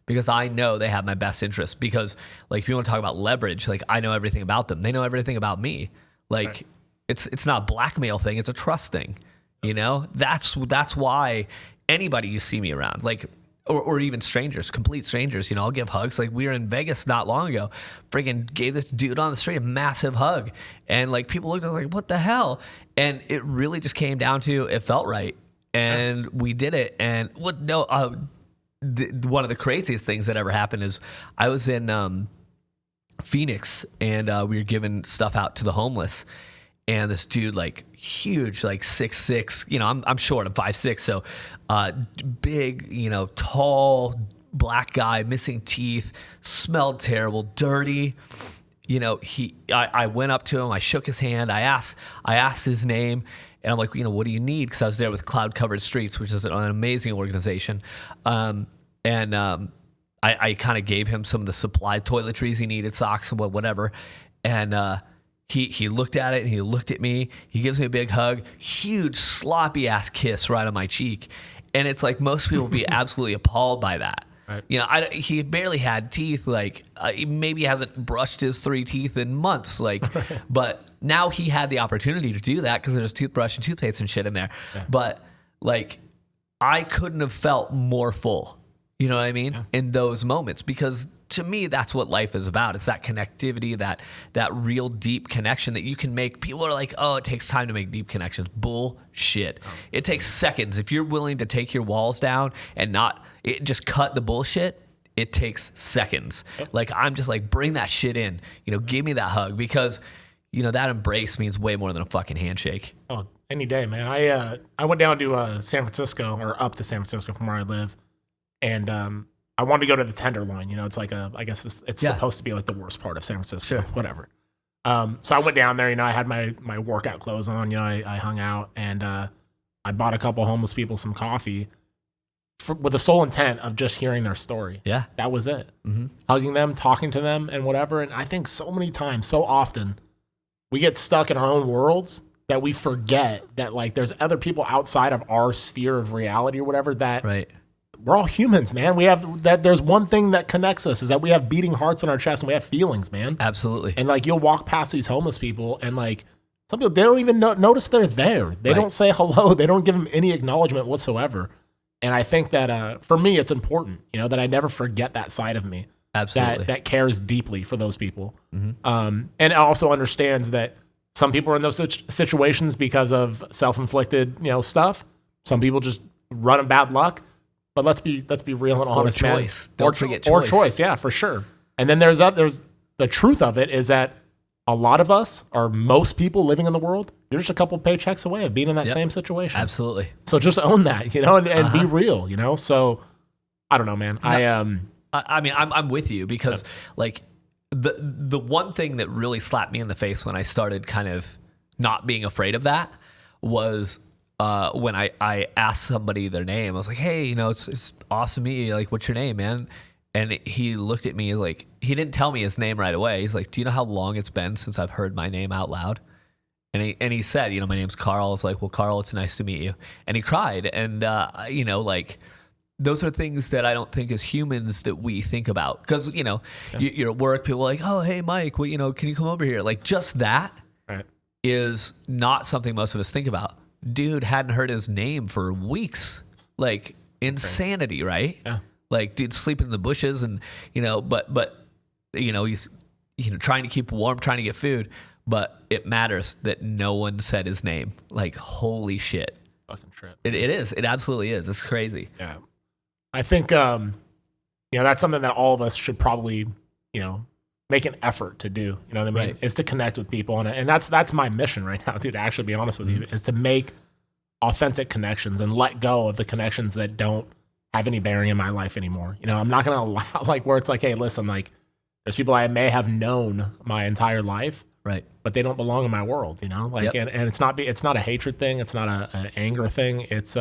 because I know they have my best interest. Because like, if you want to talk about leverage, like I know everything about them. They know everything about me. Like right. It's not a blackmail thing. It's a trust thing. You know, that's why anybody you see me around, like, or even strangers, complete strangers, you know, I'll give hugs. Like we were in Vegas not long ago, freaking gave this dude on the street a massive hug. And like people looked at me like, what the hell? And it really just came down to, it felt right. And we did it. And one of the craziest things that ever happened is I was in Phoenix, and we were giving stuff out to the homeless. And this dude, like huge, like 6'6", you know, I'm short, I'm 5'6", so big, you know, tall, black guy, missing teeth, smelled terrible, dirty. You know, I went up to him, I shook his hand, I asked his name. And I'm like, you know, what do you need? Because I was there with Cloud Covered Streets, which is an amazing organization. I kind of gave him some of the supply toiletries he needed, socks and whatever. And he looked at it, and he looked at me. He gives me a big hug, huge sloppy ass kiss right on my cheek. And it's like most people would be absolutely appalled by that. Right. You know, he barely had teeth. Like maybe he hasn't brushed his 3 teeth in months. Like, but now he had the opportunity to do that because there's toothbrush and toothpaste and shit in there. Yeah. But like, I couldn't have felt more full. You know what I mean? Yeah. In those moments, because to me, that's what life is about. It's that connectivity, that real deep connection that you can make. People are like, oh, it takes time to make deep connections. Bullshit. Oh. It takes seconds. If you're willing to take your walls down and just cut the bullshit, it takes seconds. Yep. Like, I'm just like, bring that shit in. You know, give me that hug, because, you know, that embrace means way more than a fucking handshake. Oh, any day, man. I went down to San Francisco, or up to San Francisco from where I live. And I wanted to go to the Tenderloin. You know, it's like I guess it's supposed to be like the worst part of San Francisco. Sure. Whatever. So I went down there. You know, I had my workout clothes on. You know, I hung out, and I bought a couple homeless people some coffee with the sole intent of just hearing their story. Yeah, that was it. Mm-hmm. Hugging them, talking to them, and whatever. And I think so many times, so often, we get stuck in our own worlds that we forget that like there's other people outside of our sphere of reality or whatever that. Right. We're all humans, man. We have that. There's one thing that connects us is that we have beating hearts in our chest and we have feelings, man. Absolutely. And like you'll walk past these homeless people and like some people, they don't even notice they're there. They don't say hello. They don't give them any acknowledgement whatsoever. And I think that for me, it's important, you know, that I never forget that side of me. Absolutely. That cares deeply for those people. Mm-hmm. And also understands that some people are in those situations because of self-inflicted, you know, stuff. Some people just run in bad luck. But let's be real and honest, man. Choice. Don't forget choice. Or choice, yeah, for sure. And then there's the truth of it is that a lot of us, or most people living in the world, you're just a couple paychecks away of being in that same situation. Absolutely. So just own that, you know, and be real, you know. So I don't know, man. No, I mean, I'm with you because like the one thing that really slapped me in the face when I started kind of not being afraid of that was. When I asked somebody their name, I was like, hey, you know, it's awesome to meet you. Like, what's your name, man? And he looked at me like, he didn't tell me his name right away. He's like, do you know how long it's been since I've heard my name out loud? And he said, you know, my name's Carl. I was like, well, Carl, it's nice to meet you. And he cried. And, you know, like, those are things that I don't think as humans that we think about. Because, you know, you're at work, people are like, oh, hey, Mike, well, you know, can you come over here? Like, just that is not something most of us think about. Dude hadn't heard his name for weeks. Like, insanity, right? Yeah. Like, dude sleeping in the bushes and, you know, but you know, he's, you know, trying to keep warm, trying to get food. But it matters that no one said his name. Like, holy shit. Fucking trip. It is. It absolutely is. It's crazy. Yeah. I think, you know, that's something that all of us should probably make an effort to do. You know what I mean? Right. Is to connect with people. And that's my mission right now, dude, to actually be honest with you, is to make authentic connections and let go of the connections that don't have any bearing in my life anymore. I'm not going to allow like where it's like, hey, listen, like there's people I may have known my entire life, Right. but they don't belong in my world, like, and it's not a hatred thing. It's not an anger thing. It's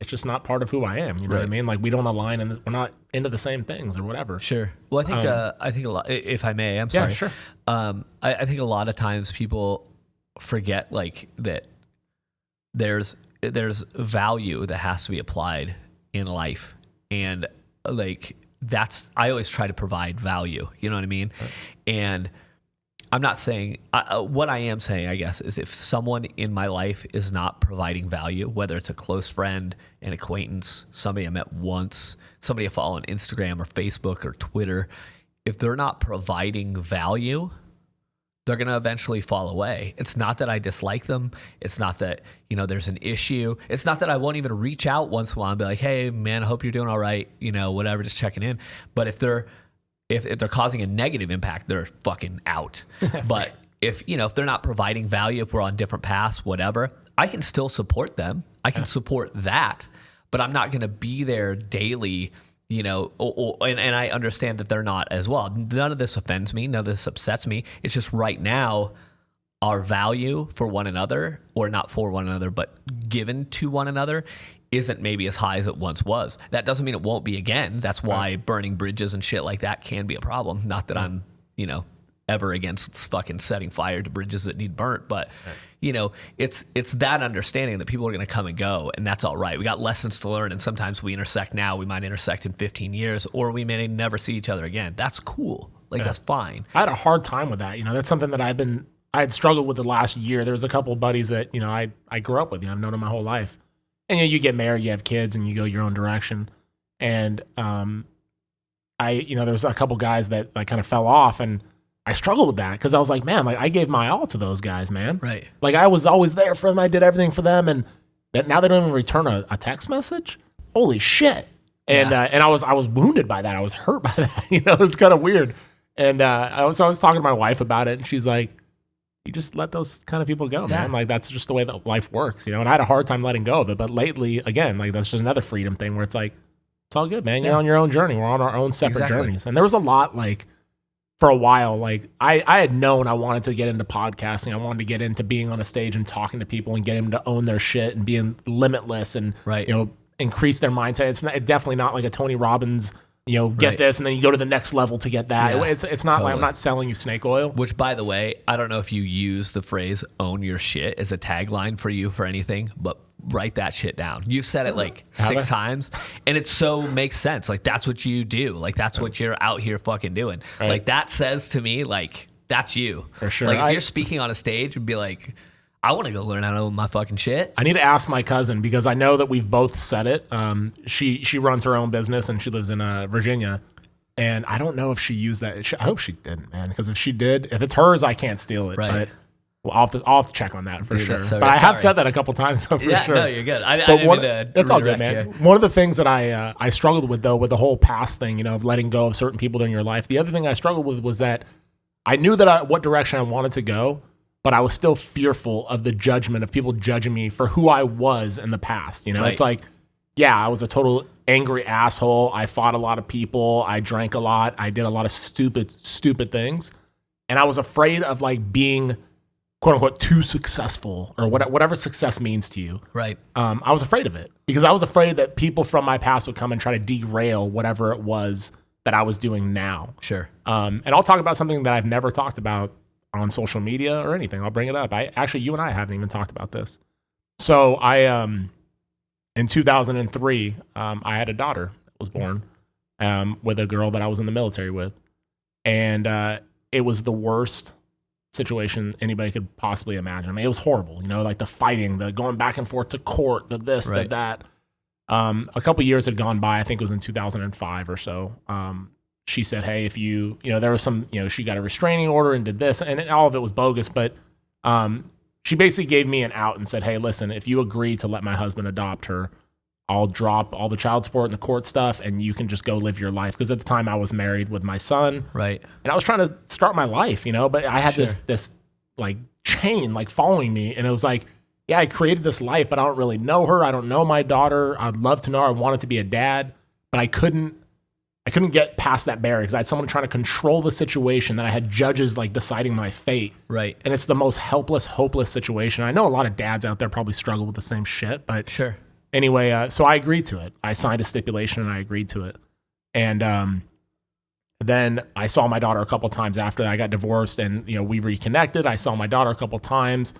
just not part of who I am. You know what I mean? Like we don't align and we're not into the same things or whatever. Sure. Well, I think a lot, if I may, I'm Yeah, sorry. sure. I think a lot of times people forget like that there's value that has to be applied in life. And like, I always try to provide value. You know what I mean? Right. And I'm not saying, what I am saying, I guess, is if someone in my life is not providing value, whether it's a close friend, an acquaintance, somebody I met once, somebody I follow on Instagram or Facebook or Twitter, if they're not providing value, they're going to eventually fall away. It's not that I dislike them. It's not that, there's an issue. It's not that I won't even reach out once in a while and be like, hey, man, I hope you're doing all right, whatever, just checking in. But if they're causing a negative impact, they're fucking out. But if they're not providing value, if we're on different paths, whatever, I can still support them. I can support that, but I'm not going to be there daily, and I understand that they're not as well. None of this offends me. None of this upsets me. It's just right now, our value for one another, or not for one another, but given to one another, isn't maybe as high as it once was. That doesn't mean it won't be again. That's why burning bridges and shit like that can be a problem. Not that I'm, ever against fucking setting fire to bridges that need burnt, but it's that understanding that people are going to come and go, and that's all right. We got lessons to learn, and sometimes we intersect now. We might intersect in 15 years, or we may never see each other again. That's cool. Like, that's fine. I had a hard time with that. That's something that I had struggled with the last year. There was a couple of buddies that, I grew up with, I've known them my whole life. And you get married, you have kids, and you go your own direction. And there was a couple guys that like kind of fell off, and I struggled with that because I was like, man, like I gave my all to those guys, man. Right. Like I was always there for them. I did everything for them, and now they don't even return a text message. Holy shit! And I was wounded by that. I was hurt by that. It's kind of weird. And I was talking to my wife about it, and she's like, you just let those kind of people go, man. Like that's just the way that life works, And I had a hard time letting go of it. But lately, again, like that's just another freedom thing where it's like, it's all good, man. You're on your own journey. We're on our own separate journeys. And there was a lot like for a while, like I had known I wanted to get into podcasting. I wanted to get into being on a stage and talking to people and getting them to own their shit and being limitless and, increase their mindset. It's definitely not like a Tony Robbins, get this and then you go to the next level to get that. Yeah, it's not like I'm not selling you snake oil. Which, by the way, I don't know if you use the phrase own your shit as a tagline for you for anything, but write that shit down. You've said it like 6 times, and it so makes sense. Like that's what you do. Like that's what you're out here fucking doing. Right. Like that says to me, like that's you. For sure. Like if you're speaking on a stage and be like, I want to go learn how to own my fucking shit. I need to ask my cousin because I know that we've both said it. She runs her own business and she lives in Virginia. And I don't know if she used that. I hope she didn't, man. Because if she did, if it's hers, I can't steal it. Right. But I'll have to check on that for sure. So but I have said that a couple times, so for sure. No, you're good. I didn't mean to that's all good, man. You. One of the things that I struggled with, though, with the whole past thing, of letting go of certain people in your life. The other thing I struggled with was that I knew that what direction I wanted to go, but I was still fearful of the judgment of people judging me for who I was in the past. It's like, yeah, I was a total angry asshole. I fought a lot of people. I drank a lot. I did a lot of stupid things. And I was afraid of like being quote unquote too successful or whatever success means to you. Right. I was afraid of it because I was afraid that people from my past would come and try to derail whatever it was that I was doing now. Sure. And I'll talk about something that I've never talked about on social media or anything. I'll bring it up. You and I haven't even talked about this. So in 2003, I had a daughter that was born with a girl that I was in the military with. And it was the worst situation anybody could possibly imagine. I mean, it was horrible, like the fighting, the going back and forth to court, the this, the that. A couple years had gone by. I think it was in 2005 or so. She said, hey, if there was some, she got a restraining order and did this, and all of it was bogus. But she basically gave me an out and said, hey, listen, if you agree to let my husband adopt her, I'll drop all the child support and the court stuff, and you can just go live your life. Because at the time I was married with my son. Right. And I was trying to start my life, but I had this like chain like following me. And it was like, yeah, I created this life, but I don't really know her. I don't know my daughter. I'd love to know her. I wanted to be a dad, but I couldn't get past that barrier because I had someone trying to control the situation, that I had judges like deciding my fate. Right. And it's the most helpless, hopeless situation. I know a lot of dads out there probably struggle with the same shit, but sure. Anyway, so I agreed to it. I signed a stipulation and I agreed to it. And then I saw my daughter a couple times after I got divorced, and we reconnected. I saw my daughter a couple times,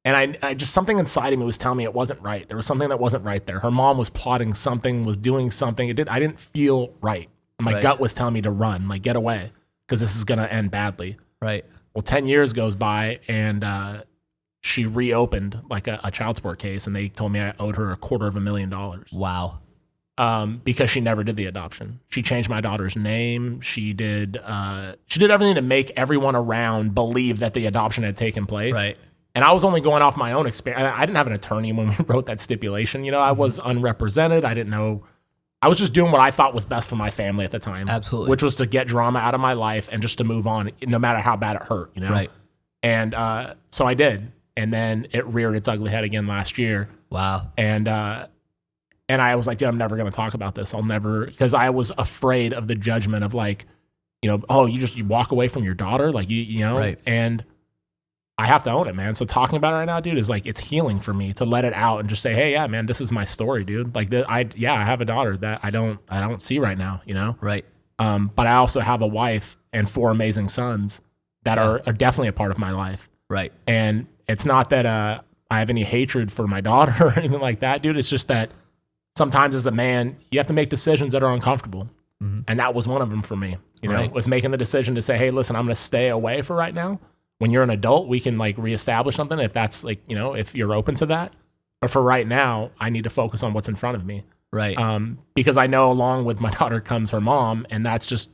and I just, something inside of me was telling me it wasn't right. There was something that wasn't right there. Her mom was plotting something, was doing something. I didn't feel right. My gut was telling me to run, like get away, because this is gonna end badly. Right. Well, 10 years goes by, and she reopened like a child support case, and they told me I owed her $250,000. Wow. Because she never did the adoption. She changed my daughter's name. She did everything to make everyone around believe that the adoption had taken place. Right. And I was only going off my own experience. I didn't have an attorney when we wrote that stipulation. I was unrepresented. I didn't know. I was just doing what I thought was best for my family at the time. Absolutely. Which was to get drama out of my life and just to move on, no matter how bad it hurt. Right. And so I did. And then it reared its ugly head again last year. Wow. And I was like, dude, I'm never going to talk about this. I'll never, because I was afraid of the judgment of like, oh, you walk away from your daughter, like Right. And I have to own it, man. So talking about it right now, dude, is like, it's healing for me to let it out and just say, hey, yeah, man, this is my story, dude. Like, I have a daughter that I don't see right now, Right. But I also have a wife and 4 amazing sons that are definitely a part of my life. Right. And it's not that I have any hatred for my daughter or anything like that, dude. It's just that sometimes as a man, you have to make decisions that are uncomfortable. Mm-hmm. And that was one of them for me, was making the decision to say, hey, listen, I'm going to stay away for right now. When you're an adult, we can like reestablish something if that's like, if you're open to that. But for right now, I need to focus on what's in front of me. Right. Because I know along with my daughter comes her mom, and that's just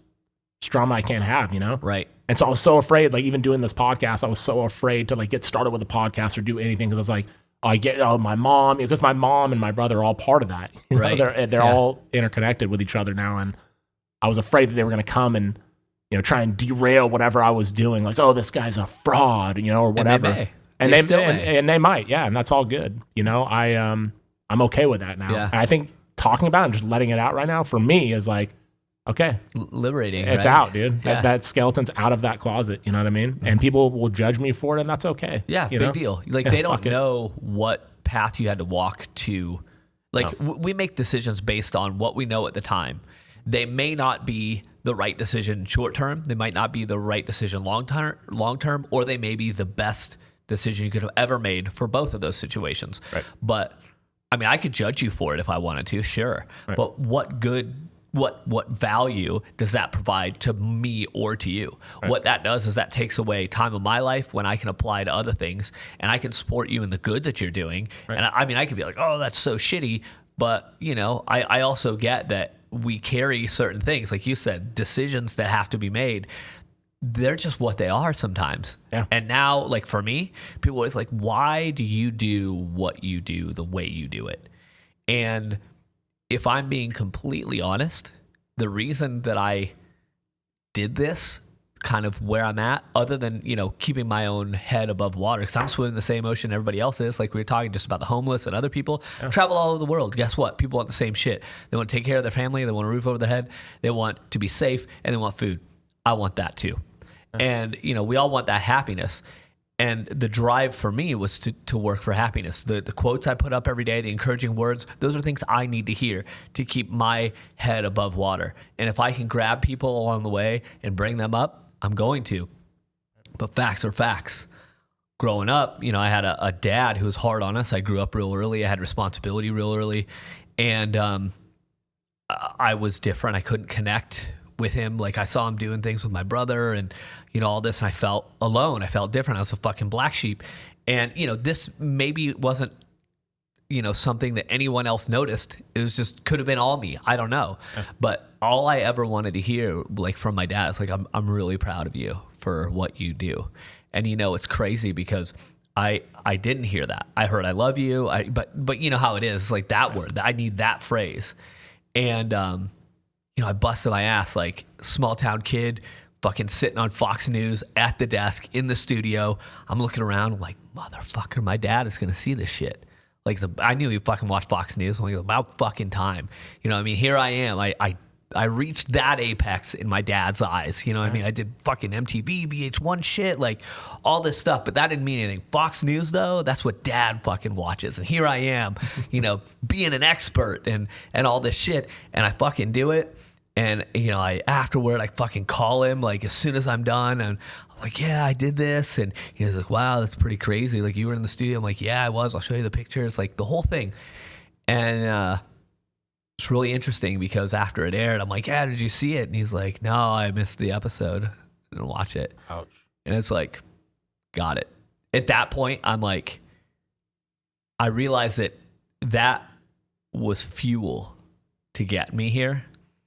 drama I can't have, Right. And so I was so afraid, like even doing this podcast, I was so afraid to like get started with a podcast or do anything, because I was like, my mom, because my mom and my brother are all part of that. Right. They're all interconnected with each other now. And I was afraid that they were going to come and, try and derail whatever I was doing. Like, oh, this guy's a fraud, or whatever. And they might. Yeah. And that's all good. I'm okay with that now. Yeah. And I think talking about it and just letting it out right now for me is like, okay, liberating. It's right? out, dude. Yeah. That skeleton's out of that closet. You know what I mean? Mm-hmm. And people will judge me for it, and that's okay. Yeah, big deal. Like they don't know what path you had to walk to. Like we make decisions based on what we know at the time. They may not be the right decision short term. They might not be the right decision long term, or they may be the best decision you could have ever made for both of those situations. Right. But I mean, I could judge you for it if I wanted to, sure. Right. But what value does that provide to me or to you? Right. What that does is that takes away time of my life when I can apply to other things, and I can support you in the good that you're doing. Right. And I could be like, oh, that's so shitty. But, I also get that we carry certain things, like you said, decisions that have to be made. They're just what they are sometimes. Yeah. And now, like for me, people are always like, why do you do what you do the way you do it? And if I'm being completely honest, the reason that I did this kind of where I'm at, other than, keeping my own head above water, because I'm swimming in the same ocean everybody else is, like we were talking just about the homeless and other people, travel all over the world. Guess what? People want the same shit. They want to take care of their family. They want a roof over their head. They want to be safe, and they want food. I want that too. And, we all want that happiness. And the drive for me was to work for happiness. The quotes I put up every day, the encouraging words, those are things I need to hear to keep my head above water. And if I can grab people along the way and bring them up, I'm going to. But facts are facts. Growing up, I had a dad who was hard on us. I grew up real early. I had responsibility real early. And I was different. I couldn't connect with him. Like I saw him doing things with my brother and, all this. And I felt alone. I felt different. I was a fucking black sheep. And, this maybe wasn't, something that anyone else noticed. It was just, could have been all me. I don't know. Yeah. But all I ever wanted to hear, like from my dad, is like, I'm really proud of you for what you do. And, it's crazy because I didn't hear that. I heard I love you. But you know how it is. It's like that word. I need that phrase. And I busted my ass, like small town kid, fucking sitting on Fox News at the desk in the studio. I'm looking around, I'm like, motherfucker, my dad is gonna see this shit. Like I knew he fucking watched Fox News. I'm like, about fucking time. You know what I mean? Here I am. I reached that apex in my dad's eyes. You know what I mean? I did fucking MTV, VH1 shit, like all this stuff, but that didn't mean anything. Fox News, though, that's what dad fucking watches. And here I am, being an expert and all this shit. And I fucking do it. And, afterward, I fucking call him, like, as soon as I'm done. And I'm like, yeah, I did this. And he's like, wow, that's pretty crazy. Like, you were in the studio. I'm like, yeah, I was. I'll show you the pictures, like the whole thing. And, it's really interesting because after it aired, I'm like, yeah, did you see it? And he's like, no, I missed the episode. I didn't watch it. Ouch. And it's like, got it. At that point, I'm like, I realized that was fuel to get me here.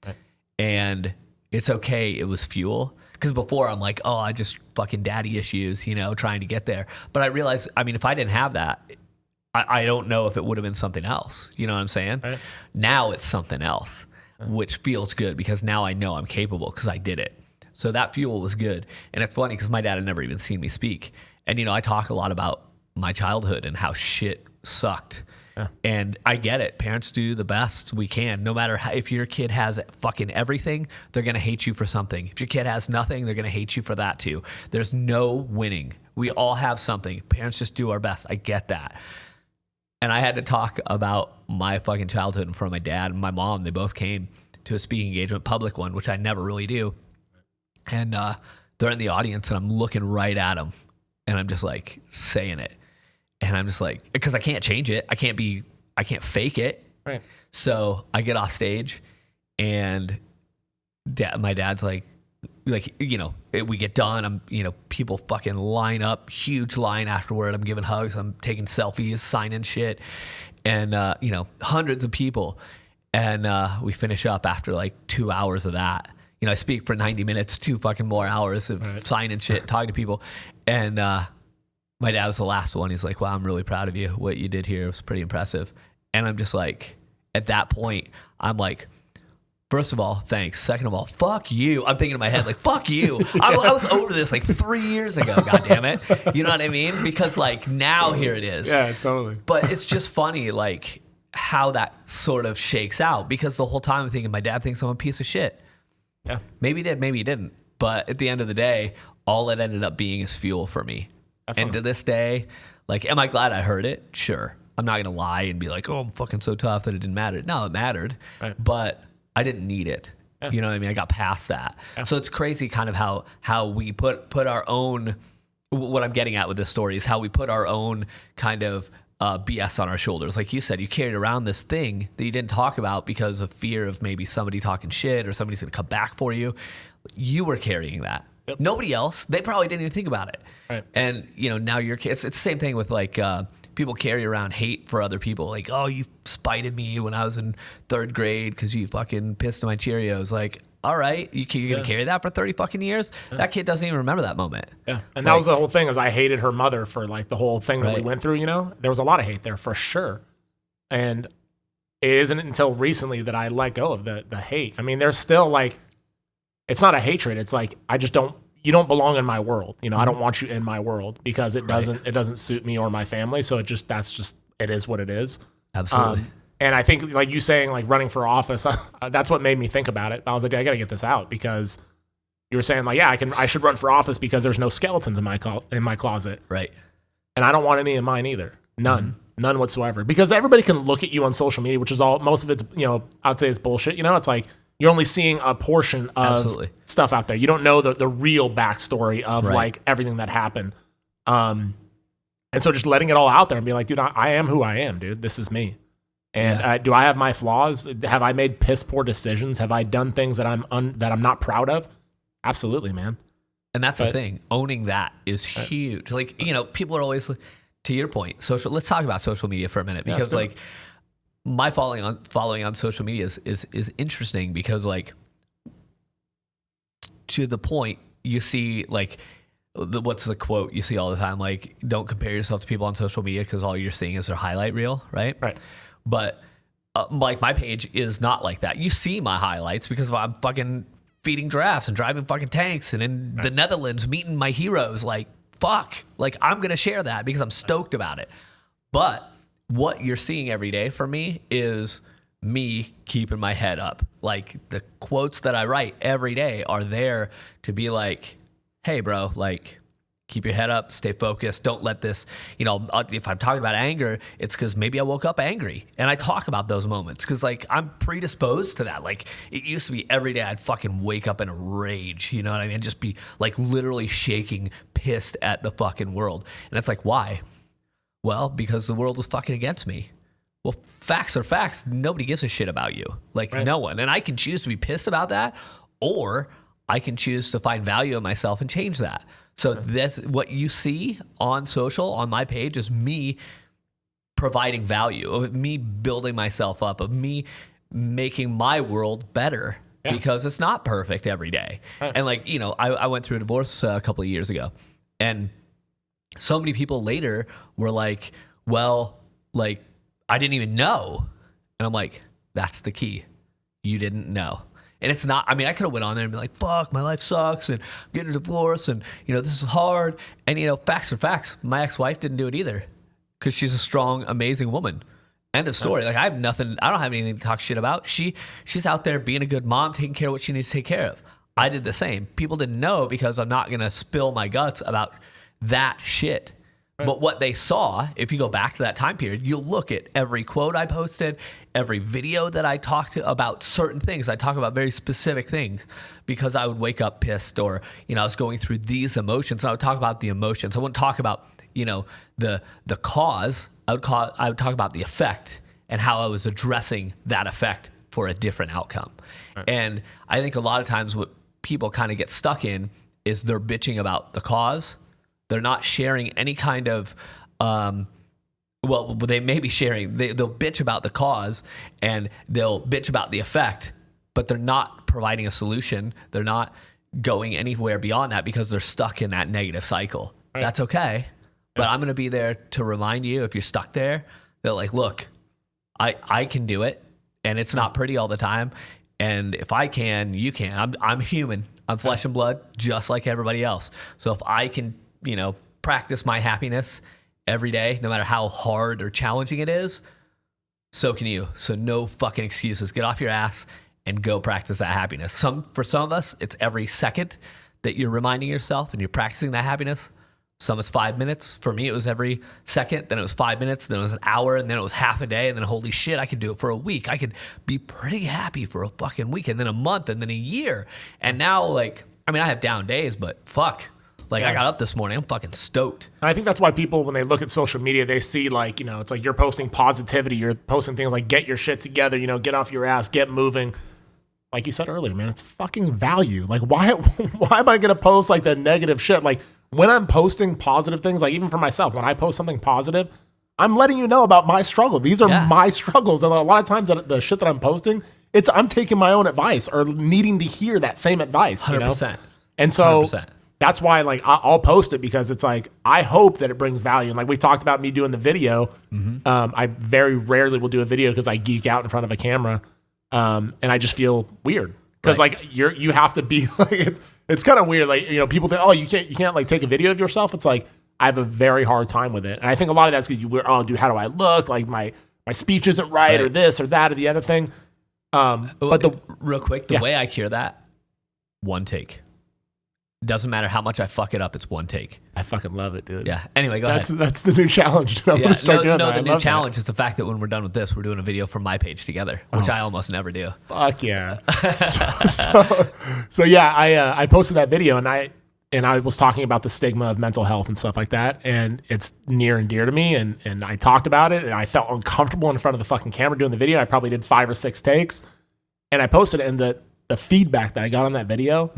Right. And it's okay. It was fuel. Because before I'm like, oh, I just fucking daddy issues, trying to get there. But I realized, if I didn't have that, I don't know if it would have been something else. You know what I'm saying? Right. Now it's something else, which feels good because now I know I'm capable because I did it. So that fuel was good. And it's funny because my dad had never even seen me speak. And, I talk a lot about my childhood and how shit sucked. Yeah. And I get it. Parents do the best we can. No matter how, if your kid has fucking everything, they're going to hate you for something. If your kid has nothing, they're going to hate you for that too. There's no winning. We all have something. Parents just do our best. I get that. And I had to talk about my fucking childhood in front of my dad and my mom. They both came to a speaking engagement, public one, which I never really do. And they're in the audience, and I'm looking right at them, and I'm just like saying it. And I'm just like, because I can't change it. I can't fake it. Right. So I get off stage, and my dad's like, we get done. I'm, people fucking line up, huge line afterward. I'm giving hugs. I'm taking selfies, signing shit, and, hundreds of people. And we finish up after like 2 hours of that. I speak for 90 minutes, 2 fucking more hours of signing shit, talking to people. And my dad was the last one. He's like, wow, I'm really proud of you. What you did here was pretty impressive. And I'm just like, at that point, I'm like, first of all, thanks. Second of all, fuck you. I'm thinking in my head, like, fuck you. I was over this like 3 years ago, God damn it. You know what I mean? Because like now here it is. Yeah, totally. But it's just funny, like how that sort of shakes out because the whole time I'm thinking my dad thinks I'm a piece of shit. Yeah. Maybe he did, maybe he didn't. But at the end of the day, all it ended up being is fuel for me. Definitely. And to this day, like, am I glad I heard it? Sure. I'm not going to lie and be like, oh, I'm fucking so tough that it didn't matter. No, it mattered. Right. But I didn't need it. Yeah. You know what I mean? I got past that. Yeah. So it's crazy kind of how we put our own, what I'm getting at with this story is how we put our own kind of BS on our shoulders. Like you said, you carried around this thing that you didn't talk about because of fear of maybe somebody talking shit or somebody's going to come back for you. You were carrying that. Yep. Nobody else, they probably didn't even think about it. Right. And, now you're, it's the same thing with like, people carry around hate for other people. Like, oh, you spited me when I was in 3rd grade because you fucking pissed in my Cheerios. Like, all right, you're going to carry that for 30 fucking years? Yeah. That kid doesn't even remember that moment. Yeah. And that was the whole thing is I hated her mother for like the whole thing that we went through, There was a lot of hate there for sure. And it isn't until recently that I let go of the hate. I mean, there's still like, it's not a hatred. It's like, you don't belong in my world. I don't want you in my world because it doesn't suit me or my family. So it is what it is. Absolutely. And I think like you saying like running for office, that's what made me think about it. I was like, I got to get this out because you were saying like, yeah, I should run for office because there's no skeletons in my closet. Right. And I don't want any in mine either. None whatsoever. Because everybody can look at you on social media, which is most of it's, I'd say it's bullshit. It's like, you're only seeing a portion of stuff out there. You don't know the real backstory of like everything that happened. And so just letting it all out there and being like, dude, I am who I am, dude. This is me. And do I have my flaws? Have I made piss poor decisions? Have I done things that I'm not proud of? Absolutely, man. And that's the thing. Owning that is huge. Like, people are always, to your point, let's talk about social media for a minute because like, my following on social media is interesting because like to the point you see like what's the quote you see all the time? Like, don't compare yourself to people on social media because all you're seeing is their highlight reel, right? Right. But like my page is not like that. You see my highlights because I'm fucking feeding giraffes and driving fucking tanks and in the Netherlands meeting my heroes. Like, fuck. Like, I'm going to share that because I'm stoked about it. But what you're seeing every day for me is me keeping my head up. Like, the quotes that I write every day are there to be like, hey, bro, like, keep your head up, stay focused. Don't let this, if I'm talking about anger, it's because maybe I woke up angry. And I talk about those moments because, like, I'm predisposed to that. Like, it used to be every day I'd fucking wake up in a rage, you know what I mean? Just be, like, literally shaking, pissed at the fucking world. And it's like, why? Well, because the world was fucking against me. Well, facts are facts. Nobody gives a shit about you. Like, no one. And I can choose to be pissed about that, or I can choose to find value in myself and change that. So this, what you see on social, on my page, is me providing value, of me building myself up, of me making my world better because it's not perfect every day. And like, I went through a divorce a couple of years ago, and so many people later were like, well, like, I didn't even know. And I'm like, that's the key. You didn't know. And it's not, I mean, I could have went on there and be like, fuck, my life sucks and I'm getting a divorce and, this is hard. And, facts are facts. My ex-wife didn't do it either because she's a strong, amazing woman. End of story. Like, I don't have anything to talk shit about. She's out there being a good mom, taking care of what she needs to take care of. I did the same. People didn't know because I'm not going to spill my guts about that shit. But what they saw, if you go back to that time period, you'll look at every quote I posted, every video that I talked about certain things. I talk about very specific things because I would wake up pissed, or, I was going through these emotions. I would talk about the emotions. I wouldn't talk about, the cause. I would talk about the effect and how I was addressing that effect for a different outcome. Right. And I think a lot of times what people kind of get stuck in is they're bitching about the cause. They're not sharing any kind of, they may be sharing, they'll bitch about the cause and they'll bitch about the effect, but they're not providing a solution. They're not going anywhere beyond that because they're stuck in that negative cycle. Right. That's okay. But I'm going to be there to remind you, if you're stuck there, that, like, look, I can do it, and it's not pretty all the time. And if I can, you can. I'm human. I'm flesh and blood, just like everybody else. So if I can, practice my happiness every day, no matter how hard or challenging it is, so can you. So no fucking excuses. Get off your ass and go practice that happiness. For some of us, it's every second that you're reminding yourself and you're practicing that happiness. Some it's 5 minutes. For me, it was every second. Then it was 5 minutes. Then it was an hour. And then it was half a day. And then, holy shit, I could do it for a week. I could be pretty happy for a fucking week. And then a month. And then a year. And now, like, I have down days, but fuck. Like, I got up this morning. I'm fucking stoked. And I think that's why people, when they look at social media, they see, like, it's like you're posting positivity. You're posting things like, get your shit together, get off your ass, get moving. Like you said earlier, man, it's fucking value. Like, why am I going to post, like, the negative shit? Like, when I'm posting positive things, like, even for myself, when I post something positive, I'm letting you know about my struggle. These are my struggles. And a lot of times the shit that I'm posting, I'm taking my own advice or needing to hear that same advice. 100%. And so 100%. That's why, like, I'll post it because it's like, I hope that it brings value. And like we talked about me doing the video, I very rarely will do a video because I geek out in front of a camera. And I just feel weird because like you have to be like, it's kind of weird. Like, people think, oh, you can't like take a video of yourself. It's like, I have a very hard time with it. And I think a lot of that's because oh, dude, how do I look? Like my speech isn't right or this or that or the other thing. But real quick, the way I cure that, one take. Doesn't matter how much I fuck it up, it's one take. I fucking love it, dude. Yeah. Anyway, go ahead. That's the new challenge. I'm gonna start doing that. The new challenge is the fact that when we're done with this, we're doing a video for my page together, which I almost never do. Fuck yeah. so yeah, I posted that video and I was talking about the stigma of mental health and stuff like that, and it's near and dear to me. And I talked about it, and I felt uncomfortable in front of the fucking camera doing the video. I probably did 5 or 6 takes, and I posted it, and the feedback that I got on that video.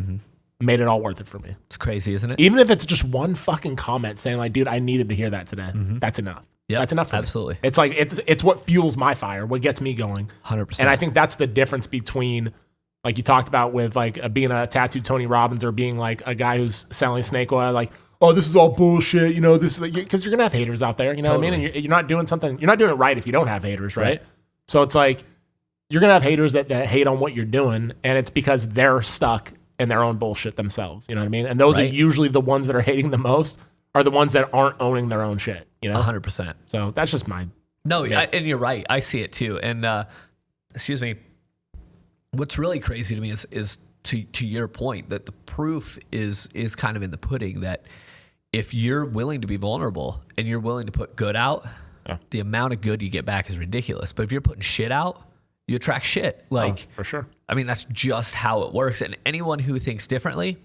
Made it all worth it for me. It's crazy, isn't it? Even if it's just one fucking comment saying like, dude, I needed to hear that today. That's enough. Yeah, that's enough for absolutely. me. It's like, it's what fuels my fire, what gets me going. 100%. And I think that's the difference between, like you talked about with like being a tattooed Tony Robbins or being like a guy who's selling snake oil. Like, oh, this is all bullshit, you know, this, because you're going to have haters out there, you know what I mean? And you're not doing something, you're not doing it right if you don't have haters, right? So it's like, you're going to have haters that hate on what you're doing, and it's because they're stuck in their own bullshit themselves, you know what I mean? And those are usually the ones that are hating the most, are the ones that aren't owning their own shit, you know? 100%. So that's just my... No, and you're right. I see it too. And, excuse me, what's really crazy to me is to your point, that the proof is kind of in the pudding, that if you're willing to be vulnerable and you're willing to put good out, the amount of good you get back is ridiculous. But if you're putting shit out, you attract shit. Like, for sure. I mean, that's just how it works. And anyone who thinks differently,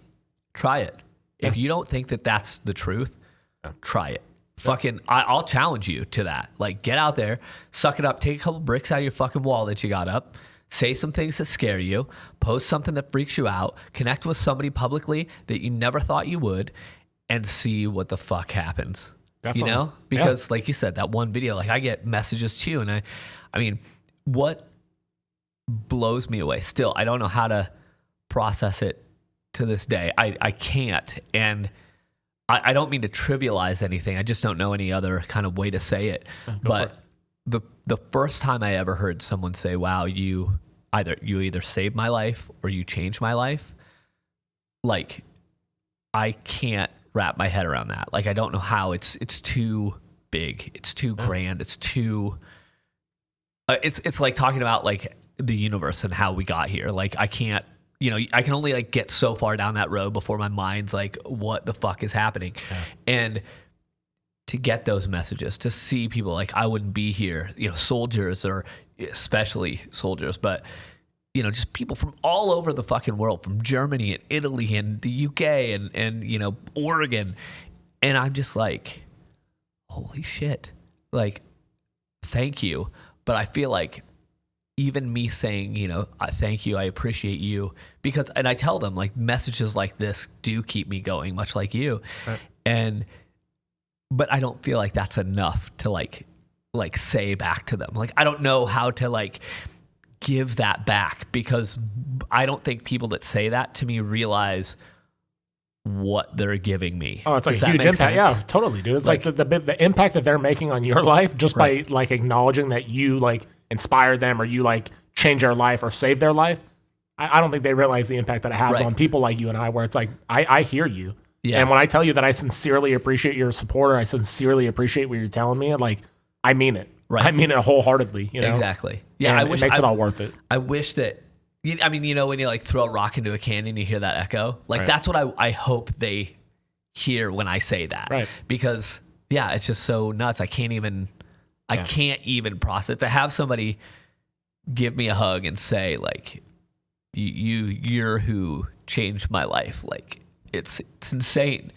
try it. If you don't think that that's the truth, try it. Fucking, I'll challenge you to that. Like, get out there, suck it up, take a couple bricks out of your fucking wall that you got up, say some things that scare you, post something that freaks you out, connect with somebody publicly that you never thought you would, and see what the fuck happens. Definitely. You know? Because like you said, that one video, like I get messages too, and I mean, what blows me away still, I don't know how to process it to this day. I can't. And I don't mean to trivialize anything. I just don't know any other kind of way to say it. But the first time I ever heard someone say, wow, you either saved my life or you changed my life, like, I can't wrap my head around that. Like, I don't know how. It's too big. It's too grand. It's too... it's like talking about, like, the universe and how we got here. Like, I can't... You know, I can only like get so far down that road before my mind's like, what the fuck is happening? And to get those messages, to see people like, I wouldn't be here, you know, soldiers, or especially soldiers, but, you know, just people from all over the fucking world, from Germany and Italy and the UK and you know, Oregon. And I'm just like, holy shit. Like, thank you. But I feel like even me saying, you know, thank you, I appreciate you, because, and I tell them, like, messages like this do keep me going, much like you. But I don't feel like that's enough to like say back to them. Like, I don't know how to like give that back, because I don't think people that say that to me realize what they're giving me. Oh, it's like a huge impact. Sense? Yeah, totally, dude. It's like the impact that they're making on your life just by like acknowledging that you like inspire them, or you like change their life or save their life. I don't think they realize the impact that it has on people like you and I, where it's like, I hear you. Yeah. And when I tell you that I sincerely appreciate your support, or I sincerely appreciate what you're telling me, like, I mean it. Right. I mean it wholeheartedly. You know? Exactly. Yeah. And it makes it all worth it. I wish that, I mean, you know, when you like throw a rock into a canyon, you hear that echo. Like, that's what I hope they hear when I say that. Right. Because, yeah, it's just so nuts. I can't even process to have somebody give me a hug and say, like, you're who changed my life. Like, it's insane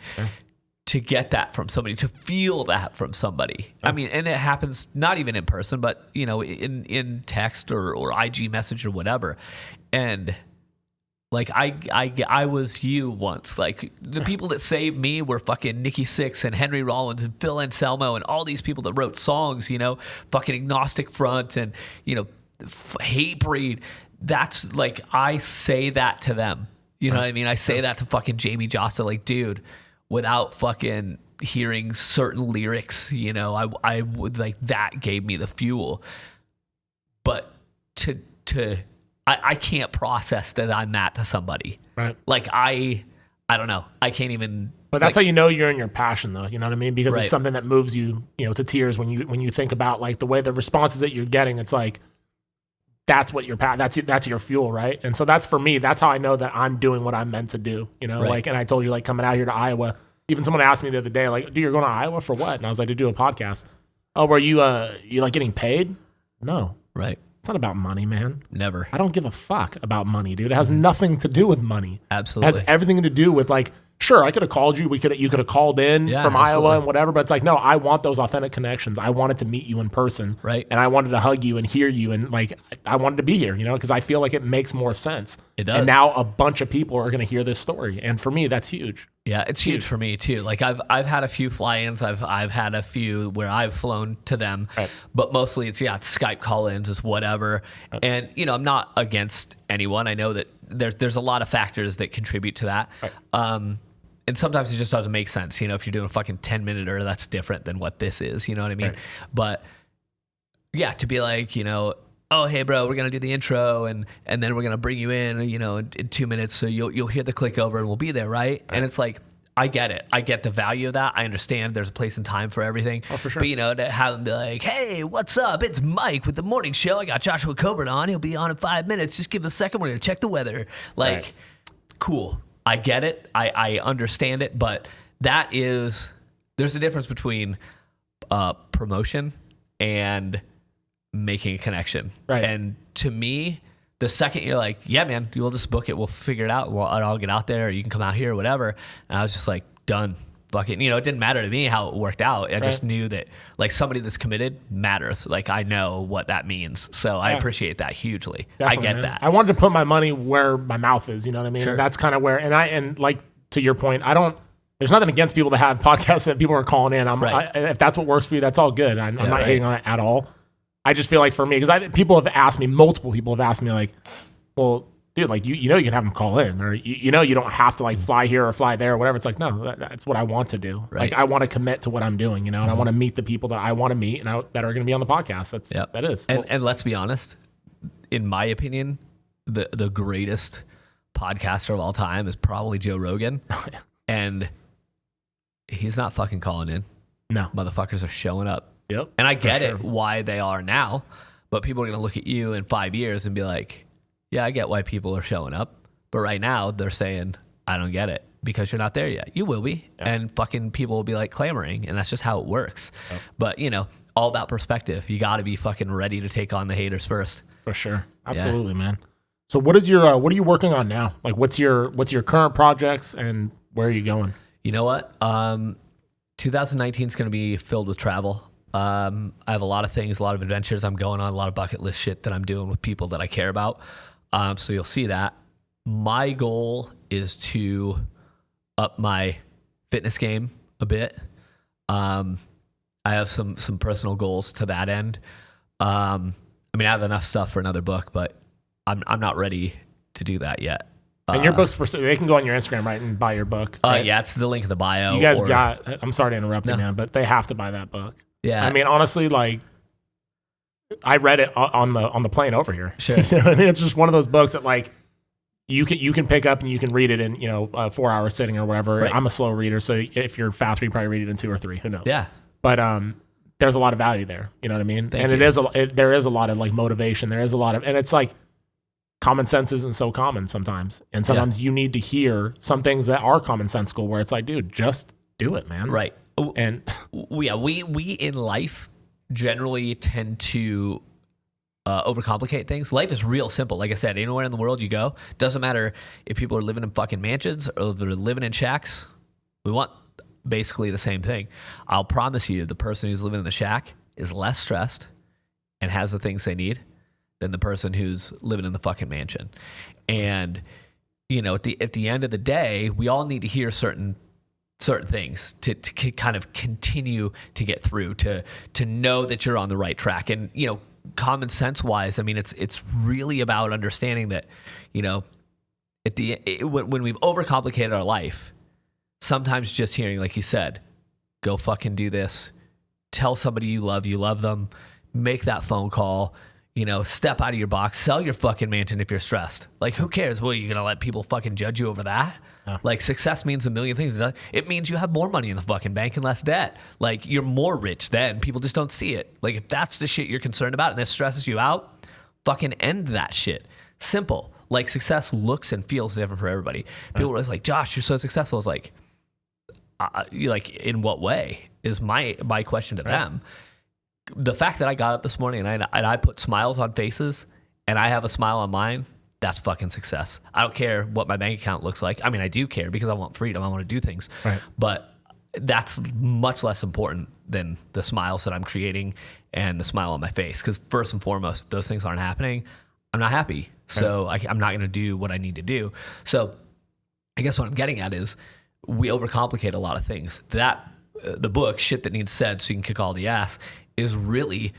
to get that from somebody, to feel that from somebody. I mean, and it happens not even in person, but, you know, in text or IG message or whatever. And like, I was you once. Like, the people that saved me were fucking Nikki Sixx and Henry Rollins and Phil Anselmo and all these people that wrote songs, you know, fucking Agnostic Front and, you know, Hatebreed. That's like, I say that to them. You know what I mean? I say that to fucking Jamie Josta, like, dude, without fucking hearing certain lyrics, you know, I would like, that gave me the fuel. But I can't process that I'm that to somebody. Right. Like, I don't know. I can't even. But that's how you know you're in your passion, though. You know what I mean? Because it's something that moves you, you know, to tears when you think about like the way the responses that you're getting. It's like, that's what that's your fuel, right? And so that's, for me, that's how I know that I'm doing what I'm meant to do. You know, like, and I told you, like, coming out here to Iowa. Even someone asked me the other day, like, dude, you're going to Iowa for what? And I was like, to do a podcast. Oh, were you like getting paid? No. Right. It's not about money, man. Never. I don't give a fuck about money, dude. It has nothing to do with money. Absolutely. It has everything to do with, like, sure, I could have called you. You could have called in from Iowa and whatever. But it's like, no, I want those authentic connections. I wanted to meet you in person. Right. And I wanted to hug you and hear you. And like, I wanted to be here, you know, because I feel like it makes more sense. It does. And now a bunch of people are going to hear this story. And for me, that's huge. Yeah, it's huge for me too. Like, I've had a few fly-ins. I've had a few where I've flown to them, but mostly it's Skype call-ins, it's whatever. And you know, I'm not against anyone. I know that there's a lot of factors that contribute to that. and sometimes it just doesn't make sense. You know, if you're doing a fucking 10-minute, that's different than what this is. You know what I mean? Right. But yeah, to be like, you know, oh, hey, bro, we're going to do the intro and then we're going to bring you in, you know, in 2 minutes. So you'll hear the click over and we'll be there, right? And it's like, I get it. I get the value of that. I understand there's a place and time for everything. Oh, for sure. But, you know, to have them be like, hey, what's up? It's Mike with the morning show. I got Joshua Coburn on. He'll be on in 5 minutes. Just give us a second. We're going to check the weather. Like, cool. I get it. I understand it. But there's a difference between promotion and making a connection. Right. And to me, the second you're like, yeah, man, we'll just book it. We'll figure it out. I'll get out there. Or you can come out here or whatever. And I was just like, done. Fucking, you know, it didn't matter to me how it worked out. I just knew that like somebody that's committed matters. Like I know what that means. So I appreciate that hugely. Definitely, I get man. that. I wanted to put my money where my mouth is. You know what I mean? Sure. And that's kind of where, and like to your point, there's nothing against people that have podcasts that people are calling in. If that's what works for you, that's all good. I'm not hating on it at all. I just feel like for me, because multiple people have asked me like, well, dude, like you know you can have them call in, or you know you don't have to like fly here or fly there or whatever. It's like, no, that's what I want to do. Right. Like I want to commit to what I'm doing, you know, and I want to meet the people that I want to meet and that are going to be on the podcast. That is. And let's be honest, in my opinion, the greatest podcaster of all time is probably Joe Rogan. And he's not fucking calling in. No. Motherfuckers are showing up. Yep. And I get it why they are now, but people are going to look at you in 5 years and be like, yeah, I get why people are showing up. But right now they're saying, I don't get it because you're not there yet. You will be. Yeah. And fucking people will be like clamoring. And that's just how it works. Yep. But you know, all about perspective. You got to be fucking ready to take on the haters first. For sure. Absolutely, man. So what are you working on now? Like what's your current projects and where are you going? You know what? 2019 is going to be filled with travel. I have a lot of things, a lot of adventures I'm going on, a lot of bucket list shit that I'm doing with people that I care about. So you'll see that. My goal is to up my fitness game a bit. I have some personal goals to that end. I mean, I have enough stuff for another book, but I'm not ready to do that yet. And your book's they can go on your Instagram, right, and buy your book. Right? Yeah, it's the link in the bio. You guys I'm sorry to interrupt you, man, but they have to buy that book. Yeah. I mean, honestly, like, I read it on the plane over here. Sure. You know, I mean, it's just one of those books that, like, you can pick up and you can read it in, you know, a 4-hour sitting or whatever. Right. I'm a slow reader, so if you're faster, you probably read it in 2 or 3. Who knows? Yeah. But there's a lot of value there. You know what I mean? Thank and you. There is a lot of, like, motivation. There is a lot of, and it's like, common sense isn't so common sometimes. And sometimes you need to hear some things that are commonsensical where it's like, dude, just do it, man. Right. And we in life generally tend to overcomplicate things. Life is real simple. Like I said, anywhere in the world you go, doesn't matter if people are living in fucking mansions or they're living in shacks. We want basically the same thing. I'll promise you the person who's living in the shack is less stressed and has the things they need than the person who's living in the fucking mansion. And, you know, at the end of the day, we all need to hear certain things to kind of continue to get through, to know that you're on the right track. And, you know, common sense wise, I mean, it's really about understanding that, you know, when we've overcomplicated our life, sometimes just hearing, like you said, go fucking do this, tell somebody you love them, make that phone call, you know, step out of your box, sell your fucking mansion if you're stressed. Like, who cares? Well, you're going to let people fucking judge you over that? Yeah. Like, success means a million things. It means you have more money in the fucking bank and less debt. Like, you're more rich then. People just don't see it. Like, if that's the shit you're concerned about and that stresses you out, fucking end that shit. Simple. Like, success looks and feels different for everybody. People are always like, Josh, you're so successful. It's like, in what way is my question to them. The fact that I got up this morning and I put smiles on faces and I have a smile on mine, that's fucking success. I don't care what my bank account looks like. I mean, I do care because I want freedom. I want to do things. Right. But that's much less important than the smiles that I'm creating and the smile on my face. Because first and foremost, those things aren't happening. I'm not happy. So I'm not going to do what I need to do. So I guess what I'm getting at is we overcomplicate a lot of things. The book, Shit That Needs Said So You Can Kick All the Ass, is really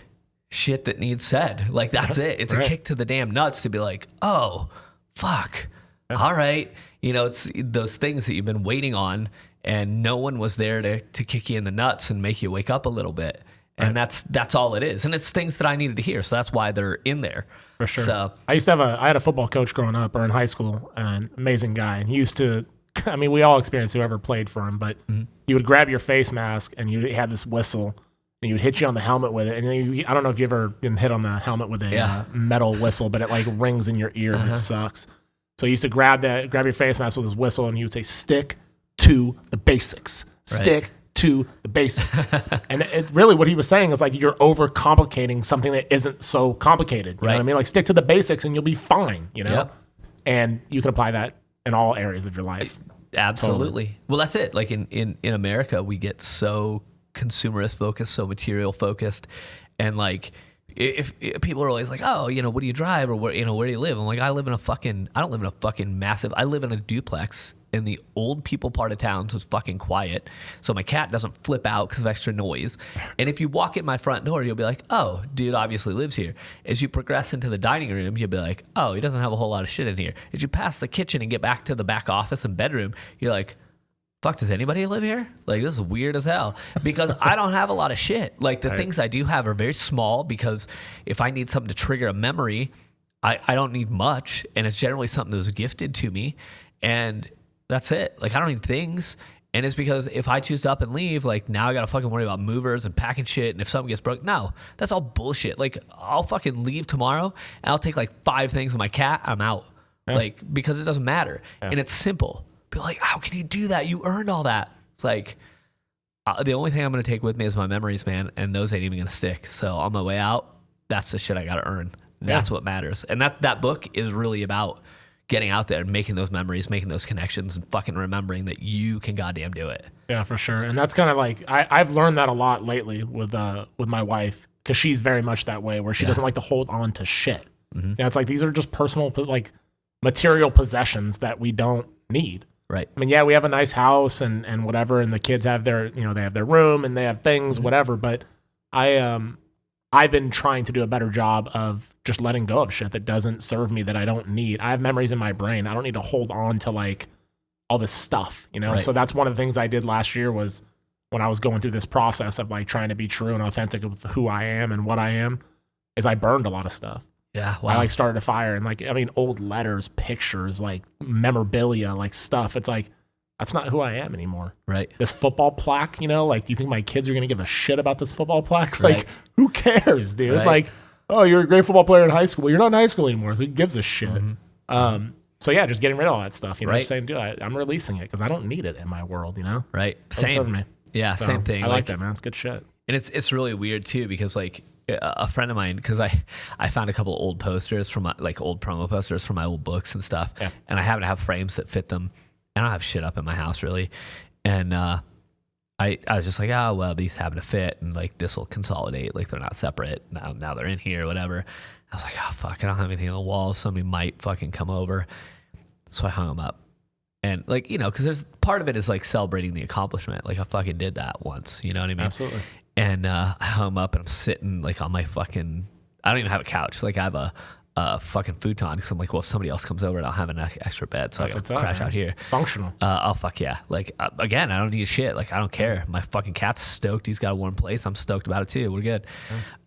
shit that needs said. Like, that's it. It's a kick to the damn nuts to be like, oh, fuck. All right. You know, it's those things that you've been waiting on, and no one was there to kick you in the nuts and make you wake up a little bit. And that's all it is. And it's things that I needed to hear. So that's why they're in there. For sure. So I had a football coach growing up or in high school, an amazing guy. And he used to, I mean, we all experienced whoever played for him, but he would grab your face mask and you had this whistle and he would hit you on the helmet with it. And then I don't know if you've ever been hit on the helmet with a metal whistle, but it like rings in your ears and it sucks. So he used to grab your face mask with his whistle and he would say, stick to the basics. Stick to the basics. And it really what he was saying is like you're overcomplicating something that isn't so complicated. You know what I mean? Like stick to the basics and you'll be fine, you know? Yep. And you can apply that in all areas of your life. Absolutely. Totally. Well, that's it. Like in America, we get so consumerist focused, so material focused. And like if people are always like, oh, you know, what do you drive or where do you live? I'm like, I don't live in a fucking massive, I live in a duplex in the old people part of town, so it's fucking quiet. So my cat doesn't flip out because of extra noise. And if you walk in my front door, you'll be like, oh, dude obviously lives here. As you progress into the dining room, you'll be like, oh, he doesn't have a whole lot of shit in here. As you pass the kitchen and get back to the back office and bedroom, you're like, fuck, does anybody live here? Like, this is weird as hell. Because I don't have a lot of shit. Like, the things I do have are very small because if I need something to trigger a memory, I don't need much. And it's generally something that was gifted to me. And that's it. Like, I don't need things. And it's because if I choose to up and leave, like, now I got to fucking worry about movers and packing shit. And if something gets broke, no, that's all bullshit. Like, I'll fucking leave tomorrow and I'll take like 5 things with my cat. I'm out. Like, because it doesn't matter. And it's simple. People are like, how can you do that? You earned all that. It's like, the only thing I'm going to take with me is my memories, man. And those ain't even going to stick. So on my way out, that's the shit I got to earn. That's what matters. And that book is really about getting out there and making those memories, making those connections, and fucking remembering that you can goddamn do it. Yeah, for sure. And that's kind of like, I've learned that a lot lately with my wife, because she's very much that way, where she doesn't like to hold on to shit. Mm-hmm. It's like, these are just personal, like, material possessions that we don't need. Right. I mean, we have a nice house and whatever, and the kids have their, they have their room and they have things, whatever. But I've been trying to do a better job of just letting go of shit that doesn't serve me, that I don't need. I have memories in my brain. I don't need to hold on to like all this stuff, Right. So that's one of the things I did last year, was when I was going through this process of like trying to be true and authentic with who I am and what I am, is I burned a lot of stuff. Yeah, wow. I like started a fire and like, I mean, old letters, pictures, like memorabilia, like stuff. It's like, that's not who I am anymore. Right. This football plaque, like, do you think my kids are going to give a shit about this football plaque? Like, who cares, dude? Right. Like, oh, you're a great football player in high school. Well, you're not in high school anymore. So who gives a shit? Mm-hmm. So yeah, just getting rid of all that stuff, right. Saying, dude, I'm releasing it because I don't need it in my world, Right. Don't serve me. Yeah, so, same thing. I like that, man. It's good shit. And it's really weird too, because like a friend of mine, because I found a couple of old posters from like old promo posters from my old books and stuff, and I happen to have frames that fit them. I don't have shit up in my house really, and I was just like, oh well, these happen to fit, and like this will consolidate, like they're not separate now they're in here, whatever. I was like, oh fuck, I don't have anything on the wall. Somebody might fucking come over, so I hung them up. And like, because there's part of it is like celebrating the accomplishment. Like I fucking did that once, you know what I mean? Absolutely. And I hung up and I'm sitting like on my fucking, I don't even have a couch. Like I have a fucking futon, because I'm like, well, if somebody else comes over, I'll have an extra bed. So I gotta crash out here. Functional. Oh fuck yeah. Like again, I don't need shit. Like I don't care. My fucking cat's stoked. He's got a warm place. I'm stoked about it too. We're good.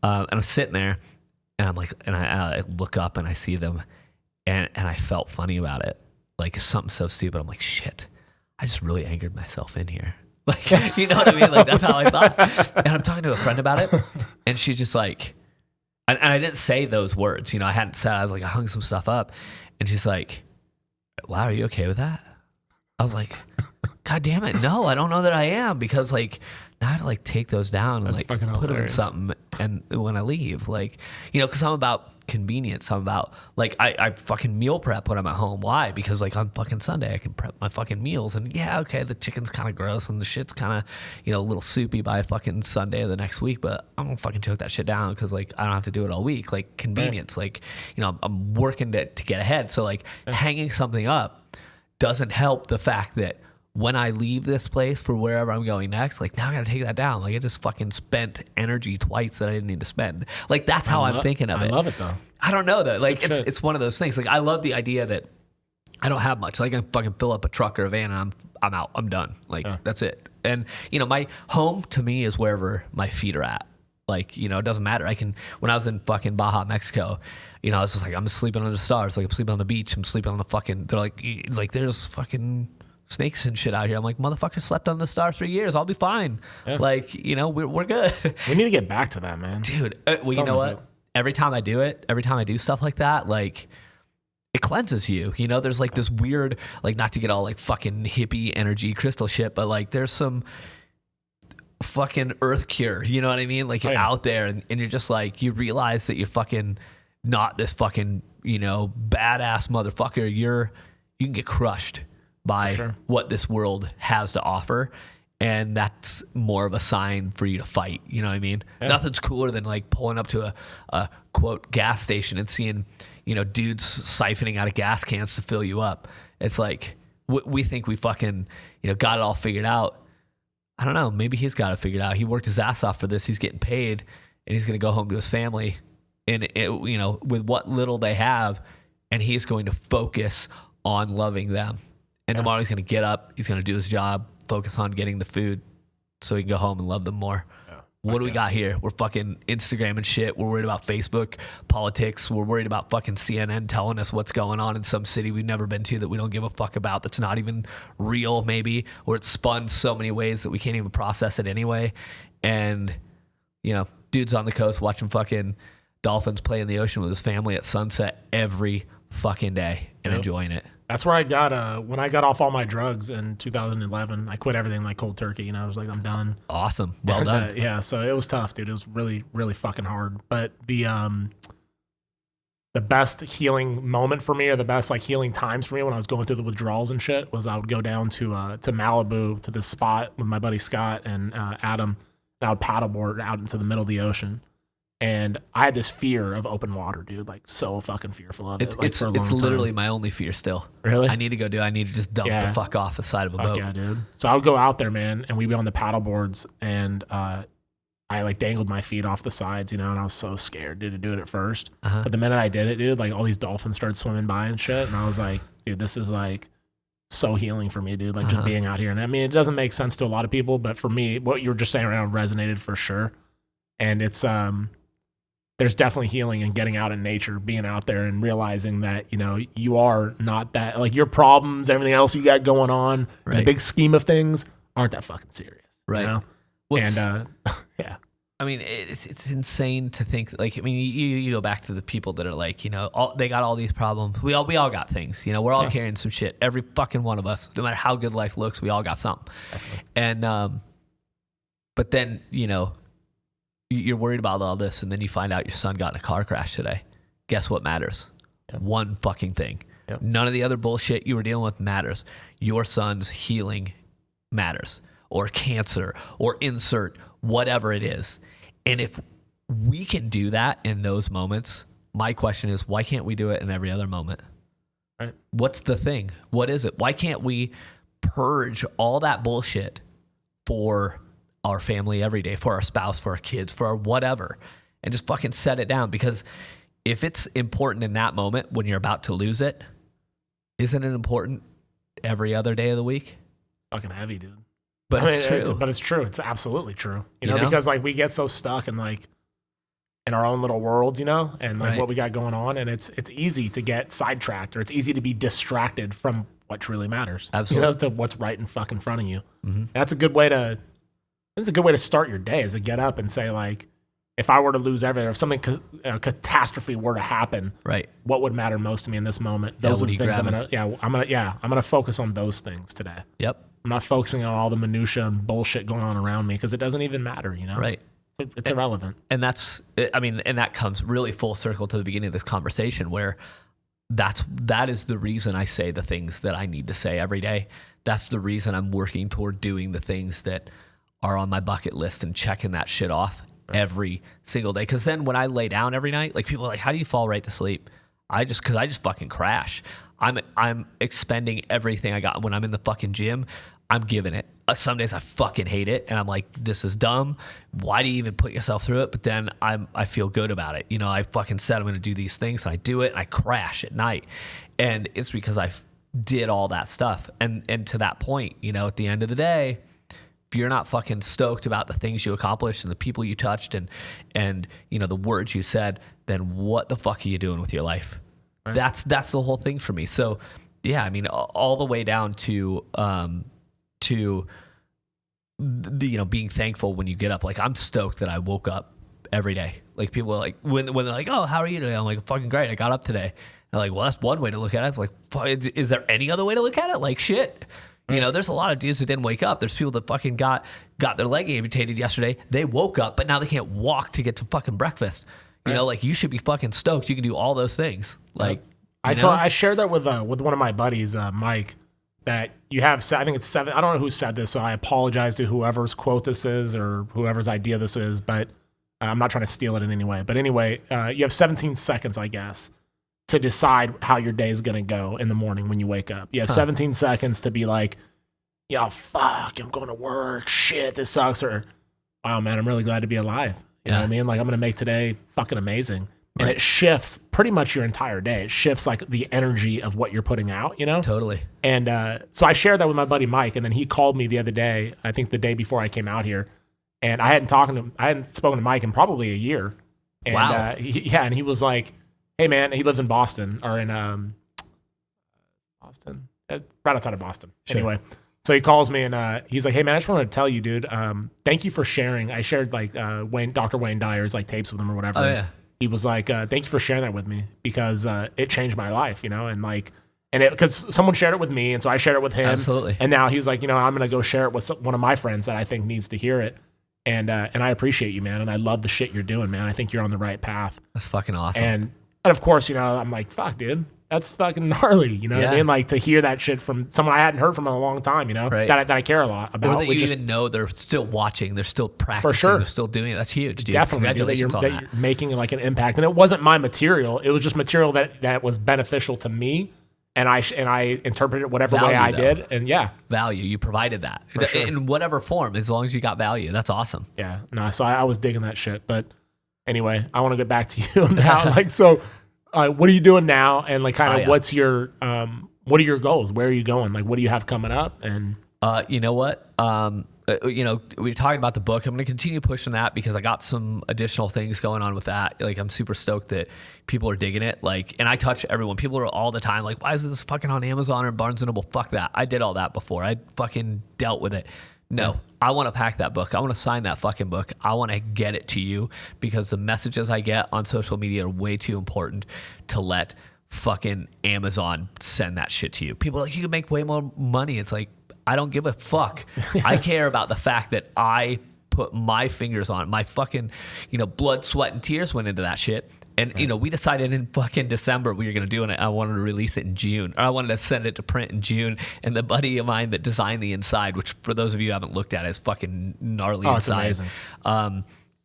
And I'm sitting there and I'm like, and I look up and I see them and I felt funny about it. Like something so stupid. I'm like, shit, I just really angered myself in here. Like, you know what I mean? Like that's how I thought. And I'm talking to a friend about it, and she's just like, and I didn't say those words. I hadn't said. I was like, I hung some stuff up, and she's like, wow, are you okay with that? I was like, God damn it, no, I don't know that I am, because like now I have to like take those down and like put them in something, and when I leave, like, because I'm about convenience. I'm about like I fucking meal prep when I'm at home. Why? Because like on fucking Sunday I can prep my fucking meals, and okay, the chicken's kind of gross and the shit's kind of a little soupy by fucking Sunday of the next week, but I'm gonna fucking choke that shit down because like I don't have to do it all week. Like convenience, like I'm working to get ahead. So like hanging something up doesn't help the fact that when I leave this place for wherever I'm going next, like now I gotta take that down. Like I just fucking spent energy twice that I didn't need to spend. Like that's how I'm thinking of it. I love it though. I don't know though. Like it's one of those things. Like I love the idea that I don't have much. Like I can fucking fill up a truck or a van and I'm out. I'm done. Like that's it. And my home to me is wherever my feet are at. Like, it doesn't matter. When I was in fucking Baja, Mexico, I was just like, I'm sleeping under the stars. Like I'm sleeping on the beach. I'm sleeping on the fucking, they're like there's fucking snakes and shit out here. I'm like, motherfucker slept on the stars for years. I'll be fine. Yeah. Like, we're good. We need to get back to that, man. Dude, well, you know what? Every time I do stuff like that, like, it cleanses you. There's like this weird, like, not to get all like fucking hippie energy crystal shit, but like there's some fucking earth cure. You know what I mean? Like you're out there and you're just like, you realize that you're fucking not this fucking, badass motherfucker. You can get crushed by what this world has to offer. And that's more of a sign for you to fight. You know what I mean? Yeah. Nothing's cooler than like pulling up to a quote gas station and seeing, dudes siphoning out of gas cans to fill you up. It's like, we think we fucking, got it all figured out. I don't know. Maybe he's got it figured out. He worked his ass off for this. He's getting paid and he's going to go home to his family and, with what little they have. And he's going to focus on loving them. And tomorrow he's going to get up. He's going to do his job, focus on getting the food so he can go home and love them more. What do we got here? We're fucking Instagram and shit. We're worried about Facebook, politics. We're worried about fucking CNN telling us what's going on in some city we've never been to that we don't give a fuck about, that's not even real maybe, or it's spun so many ways that we can't even process it anyway. And, dude's on the coast watching fucking dolphins play in the ocean with his family at sunset every fucking day and enjoying it. That's where I got, when I got off all my drugs in 2011, I quit everything like cold turkey. I was like, I'm done. Awesome. Well done. Yeah. So it was tough, dude. It was really, really fucking hard. But the best healing moment for me, or the best like healing times for me when I was going through the withdrawals and shit, was I would go down to Malibu to this spot with my buddy Scott and Adam, and I would paddleboard out into the middle of the ocean. And I had this fear of open water, dude, like so fucking fearful of it. It's literally my only fear still. Really? I need to just dump the fuck off the side of a boat. Yeah, dude. So I would go out there, man, and we'd be on the paddle boards, and I like dangled my feet off the sides, and I was so scared, dude, to do it at first. But the minute I did it, dude, like all these dolphins started swimming by and shit, and I was like, dude, this is like so healing for me, dude, like just being out here. And I mean, it doesn't make sense to a lot of people, but for me, what you were just saying around resonated for sure. And it's there's definitely healing in getting out in nature, being out there and realizing that, you are not that, like your problems, everything else you got going on, in the big scheme of things aren't that fucking serious. Right. And yeah. I mean, it's insane to think, like, I mean, you go back to the people that are like, they got all these problems. We all got things, we're all carrying some shit. Every fucking one of us, no matter how good life looks, we all got something. Definitely. And, but then, you're worried about all this, and then you find out your son got in a car crash today. Guess what matters? Yep. One fucking thing. Yep. None of the other bullshit you were dealing with matters. Your son's healing matters, or cancer, or insert, whatever it is. And if we can do that in those moments, my question is, why can't we do it in every other moment? Right. What's the thing? What is it? Why can't we purge all that bullshit for our family every day, for our spouse, for our kids, for our whatever, and just fucking set it down? Because if it's important in that moment when you're about to lose it, isn't it important every other day of the week? Fucking heavy, dude. But it's true. It's true. It's absolutely true. You know, because like we get so stuck in like in our own little worlds, and like what we got going on, and it's easy to get sidetracked, or it's easy to be distracted from what truly matters. Absolutely. To what's right in fucking front of you. Mm-hmm. That's a good way to. This is a good way to start your day, is to get up and say, like, if I were to lose everything, if something catastrophe were to happen, right, what would matter most to me in this moment? Those are the things I'm gonna focus on those things today. Yep. I'm not focusing on all the minutia and bullshit going on around me, because it doesn't even matter, Right. It's irrelevant. And that comes really full circle to the beginning of this conversation, where that is the reason I say the things that I need to say every day. That's the reason I'm working toward doing the things that are on my bucket list and checking that shit off every single day. Because then when I lay down every night, like, people are like, how do you fall right to sleep? Because I just fucking crash. I'm expending everything I got. When I'm in the fucking gym, I'm giving it. Some days I fucking hate it, and I'm like, this is dumb. Why do you even put yourself through it? But then I feel good about it. I fucking said I'm going to do these things, and I do it, and I crash at night. And it's because did all that stuff. And to that point, you know, at the end of the day, if you're not fucking stoked about the things you accomplished and the people you touched and you know, the words you said, then what the fuck are you doing with your life? Right. That's the whole thing for me. So yeah, I mean, all the way down to the, you know, being thankful when you get up. Like, I'm stoked that I woke up every day. Like, people are like, when they're like, oh, how are you today? I'm like, fucking great. I got up today. They're like, well, that's one way to look at it. It's like, is there any other way to look at it? Like, shit. You know, there's a lot of dudes that didn't wake up. There's people that fucking got their leg amputated yesterday. They woke up, but now they can't walk to get to fucking breakfast. You know, like, you should be fucking stoked. You can do all those things. Like, I shared that with one of my buddies, Mike, that you have, I think it's 7. I don't know who said this, so I apologize to whoever's quote this is or whoever's idea this is, but I'm not trying to steal it in any way. But anyway, you have 17 seconds, I guess, to decide how your day is going to go in the morning when you wake up. You have 17 seconds to be like, yeah, fuck, I'm going to work. Shit, this sucks. Or, wow, man, I'm really glad to be alive. You know what I mean? Like, I'm going to make today fucking amazing. And it shifts pretty much your entire day. It shifts like the energy of what you're putting out, you know? Totally. And so I shared that with my buddy Mike, and then he called me the other day, I think the day before I came out here. And I hadn't spoken to Mike in probably a year. And, wow. And he was like, hey man, he lives in Boston, or in Boston, right outside of Boston. Sure. Anyway, so he calls me and he's like, hey man, I just wanted to tell you, dude, thank you for sharing. I shared like Dr. Wayne Dyer's like tapes with him or whatever. Oh yeah. He was like, thank you for sharing that with me, because it changed my life, you know, and like, and because someone shared it with me, and so I shared it with him. Absolutely. And now he's like, you know, I'm gonna go share it with one of my friends that I think needs to hear it. And I appreciate you, man, and I love the shit you're doing, man. I think you're on the right path. That's fucking awesome. And of course, you know, I'm like, fuck, dude, that's fucking gnarly. You know what I mean? Like, to hear that shit from someone I hadn't heard from in a long time, you know, that I care a lot about. Or that you even know they're still watching, they're still practicing, for sure. They're still doing it. That's huge, dude. Definitely, Congratulations that you're making like an impact. And it wasn't my material; it was just material that was beneficial to me, and I interpreted it whatever way I did. And value. You provided that in whatever form, as long as you got value. That's awesome. Yeah, no. So I was digging that shit. But anyway, I want to get back to you now. Like, so. What are you doing now? And like, kind of, what's your, what are your goals? Where are you going? Like, what do you have coming up? And you know what? You know, we were talking about the book. I'm going to continue pushing that because I got some additional things going on with that. Like, I'm super stoked that people are digging it. Like, and I touch everyone. People are all the time like, why is this fucking on Amazon or Barnes & Noble? Fuck that. I did all that before. I fucking dealt with it. No, I want to pack that book. I want to sign that fucking book. I want to get it to you, because the messages I get on social media are way too important to let fucking Amazon send that shit to you. People are like, you can make way more money. It's like, I don't give a fuck. I care about the fact that I put my fingers on it. My fucking, you know, blood, sweat, and tears went into that shit. And, you know, we decided in fucking December we were going to do it. I wanted to release it in June. Or I wanted to send it to print in June. And the buddy of mine that designed the inside, which for those of you who haven't looked at it, is fucking gnarly inside. It's amazing.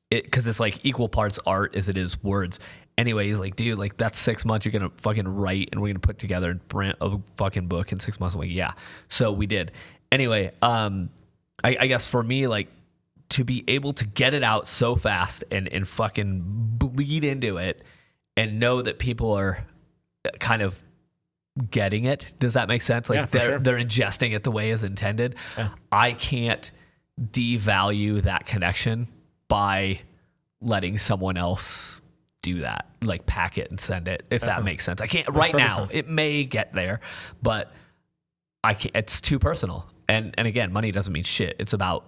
Because it's like equal parts art as it is words. Anyway, he's like, dude, like, that's 6 months you're going to fucking write, and we're going to put together and print a fucking book in 6 months. I'm like, yeah. So we did. Anyway, I guess for me, like, to be able to get it out so fast and fucking bleed into it and know that people are kind of getting it. Does that make sense? Like, they're ingesting it the way it's intended. Yeah. I can't devalue that connection by letting someone else do that, like pack it and send it, if that makes sense. I can't right now. Sense. It may get there, but I can't. It's too personal. And again, money doesn't mean shit. It's about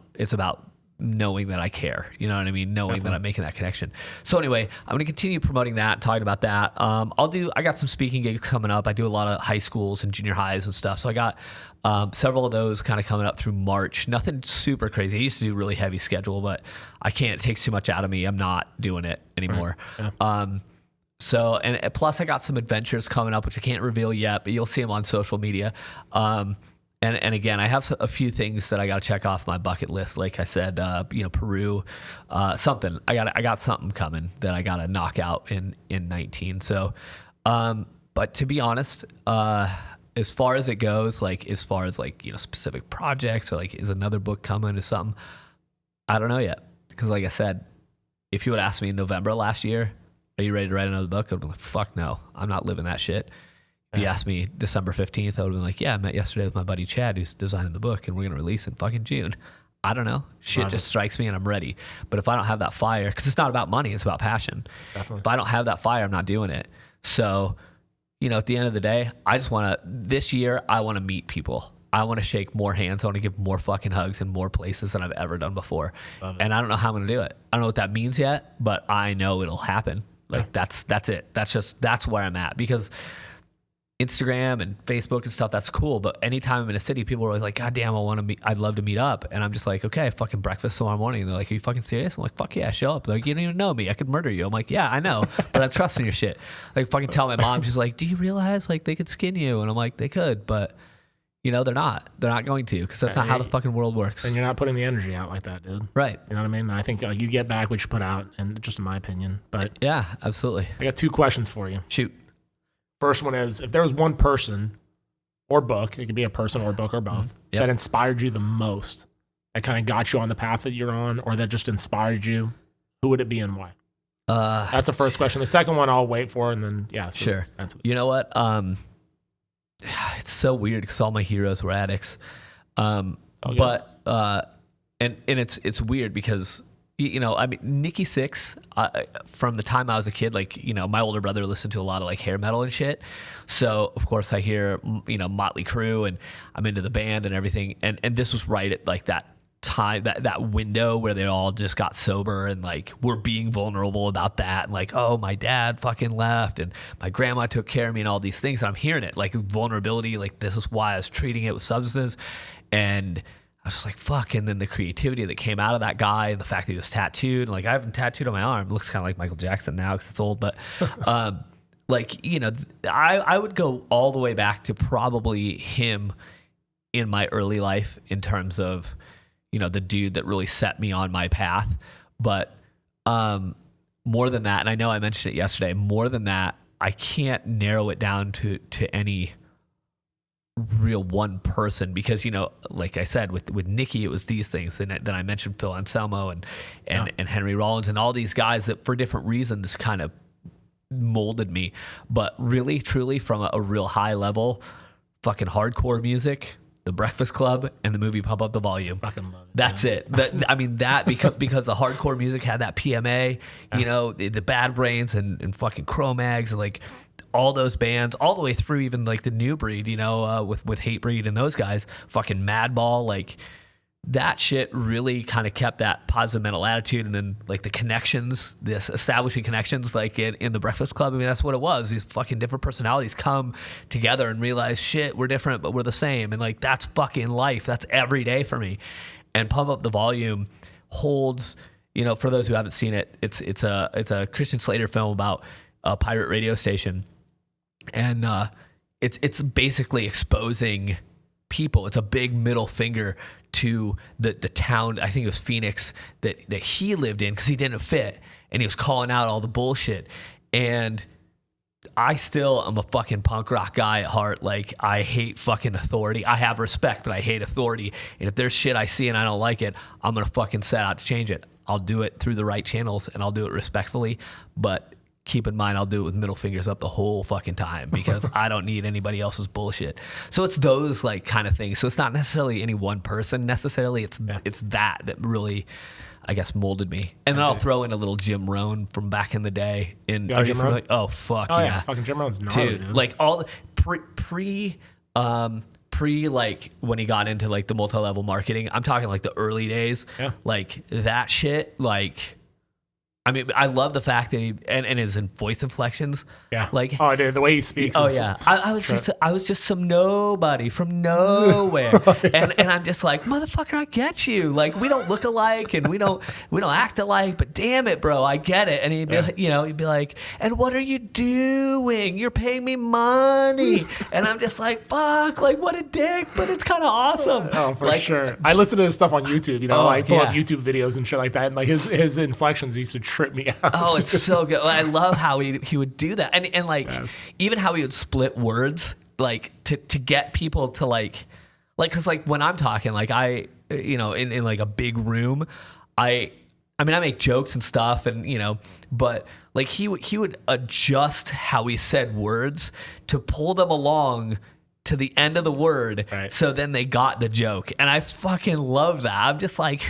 knowing that I care. You know what I mean? Knowing that I'm making that connection. So anyway, I'm going to continue promoting that, talking about that. I got some speaking gigs coming up. I do a lot of high schools and junior highs and stuff. So I got several of those kind of coming up through March. Nothing super crazy. I used to do a really heavy schedule, but I can't. It takes too much out of me. I'm not doing it anymore. Right. Yeah. So, and plus I got some adventures coming up, which I can't reveal yet, but you'll see them on social media. And again, I have a few things that I got to check off my bucket list. Like I said, Peru, something. I got something coming that I got to knock out in 19. So, but to be honest, as far as it goes, like as far as like, specific projects or like, is another book coming or something? I don't know yet. Because like I said, if you would ask me in November last year, are you ready to write another book? I'd be like, fuck no, I'm not living that shit. If you asked me December 15th, I would have been like, yeah, I met yesterday with my buddy Chad, who's designing the book, and we're going to release in fucking June. I don't know. Shit just strikes me and I'm ready. But if I don't have that fire, because it's not about money, it's about passion. Definitely. If I don't have that fire, I'm not doing it. So, at the end of the day, I just want to, this year, I want to meet people. I want to shake more hands. I want to give more fucking hugs in more places than I've ever done before. And I don't know how I'm going to do it. I don't know what that means yet, but I know it'll happen. Like that's it. That's where I'm at, because Instagram and Facebook and stuff, that's cool. But anytime I'm in a city, people are always like, God damn, I'd love to meet up. And I'm just like, okay, fucking breakfast tomorrow morning. And they're like, are you fucking serious? I'm like, fuck yeah, show up. They're like, you don't even know me. I could murder you. I'm like, yeah, I know, but I'm trusting your shit. Like, fucking tell my mom, she's like, do you realize like they could skin you? And I'm like, they could, but they're not going to, because that's not how the fucking world works. And you're not putting the energy out like that, dude. Right. You know what I mean? I think you get back what you put out, and just in my opinion. But yeah, absolutely. I got 2 questions for you. Shoot. First one is, if there was one person or book, it could be a person or a book or both, that inspired you the most, that kind of got you on the path that you're on, or that just inspired you, who would it be and why? That's the first question. The second one I'll wait for, and then, so sure. You know what? It's so weird because all my heroes were addicts. But it's weird because, I mean, Nikki Sixx, from the time I was a kid, like, my older brother listened to a lot of like hair metal and shit. So of course I hear, Motley Crue, and I'm into the band and everything. And this was right at like that time, that window where they all just got sober and like were being vulnerable about that, and like, oh, my dad fucking left and my grandma took care of me and all these things. And I'm hearing it, like vulnerability, like this is why I was treating it with substances. And I was just like, fuck. And then the creativity that came out of that guy, and the fact that he was tattooed, and like I have him tattooed on my arm. It looks kind of like Michael Jackson now because it's old, but like, I would go all the way back to probably him in my early life in terms of, the dude that really set me on my path. But more than that, and I know I mentioned it yesterday, more than that, I can't narrow it down to any real one person, because like I said, with Nikki, it was these things, and then I mentioned Phil Anselmo and Henry Rollins and all these guys that for different reasons kind of molded me. But really truly from a real high level, fucking hardcore music, The Breakfast Club, and the movie Pump Up the Volume. Fucking love it. That's it. That because the hardcore music had that PMA, the Bad Brains and fucking Cro-Mags, and like all those bands, all the way through even like the New Breed, with Hatebreed and those guys, fucking Madball, like that shit really kind of kept that positive mental attitude. And then like the connections, this establishing connections, like in the Breakfast Club, I mean, that's what it was. These fucking different personalities come together and realize, shit, we're different, but we're the same. And like, that's fucking life. That's every day for me. And Pump Up the Volume holds, for those who haven't seen it, it's a Christian Slater film about a pirate radio station. And it's basically exposing people. It's a big middle finger to the town, I think it was Phoenix, that he lived in, because he didn't fit, and he was calling out all the bullshit. And I still am a fucking punk rock guy at heart. Like, I hate fucking authority. I have respect, but I hate authority. And if there's shit I see and I don't like it, I'm gonna fucking set out to change it. I'll do it through the right channels, and I'll do it respectfully, but keep in mind, I'll do it with middle fingers up the whole fucking time, because I don't need anybody else's bullshit. So it's those like kind of things. So it's not necessarily any one person necessarily. It's that really, I guess, molded me. And then I'll throw in a little Jim Rohn from back in the day. Jim Rohn? Oh fuck oh, yeah, fucking Jim Rohn's gnarly, dude. Like all the pre like when he got into like the multi-level marketing. I'm talking like the early days. Yeah. Like that shit. Like, I mean, I love the fact that he and his voice inflections. Yeah. Like, oh, dude, the way he speaks. Oh yeah. I was just some nobody from nowhere, and I'm just like, motherfucker, I get you. Like, we don't look alike and we don't act alike, but damn it, bro, I get it. And he'd be, he'd be like, and what are you doing? You're paying me money, and I'm just like, fuck, like what a dick, but it's kind of awesome. Oh, for sure. I listen to his stuff on YouTube. Pull up YouTube videos and shit like that, and like his inflections used to trip me out. Oh, it's so good. I love how he would do that, and like even how he would split words, like to get people to like because like when I'm talking, like I in like a big room, I mean I make jokes and stuff, and but Like he would adjust how he said words to pull them along to the end of the word, right. So then they got the joke. And I fucking love that. I'm just like,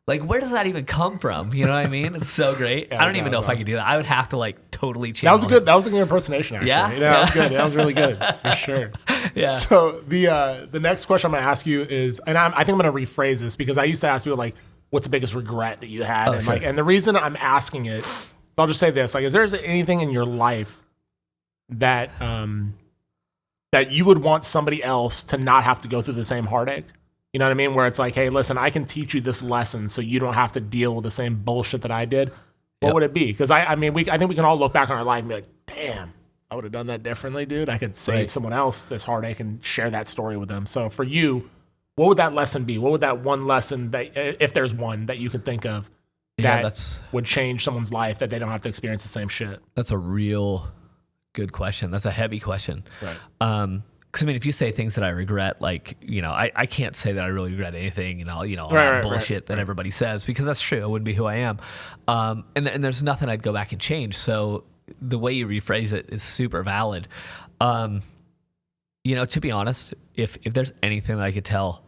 where does that even come from? You know what I mean? It's so great. Yeah, I don't even know if I could do that. I would have to like totally change. That was a good impersonation, actually. Yeah? That was good. That was really good, for sure. Yeah. So the next question I'm going to ask you is, and I think I'm going to rephrase this because I used to ask people like, what's the biggest regret that you had? And sure. like, and the reason I'm asking it, I'll just say this, like, is there anything in your life that, that you would want somebody else to not have to go through the same heartache? You know what I mean? Where it's like, hey, listen, I can teach you this lesson so you don't have to deal with the same bullshit that I did. What would it be? Because I think we can all look back on our life and be like, damn, I would have done that differently, dude. I could save someone else this heartache and share that story with them. So for you, what would that lesson be? What would that one lesson that, if there's one that you could think of, that would change someone's life that they don't have to experience the same shit? That's a real good question. That's a heavy question. Right. Because I mean, if you say things that I regret, like, you know, I can't say that I really regret anything, all Right, that bullshit that everybody says, because that's true. It wouldn't be who I am. And there's nothing I'd go back and change. So the way you rephrase it is super valid. To be honest, if there's anything that I could tell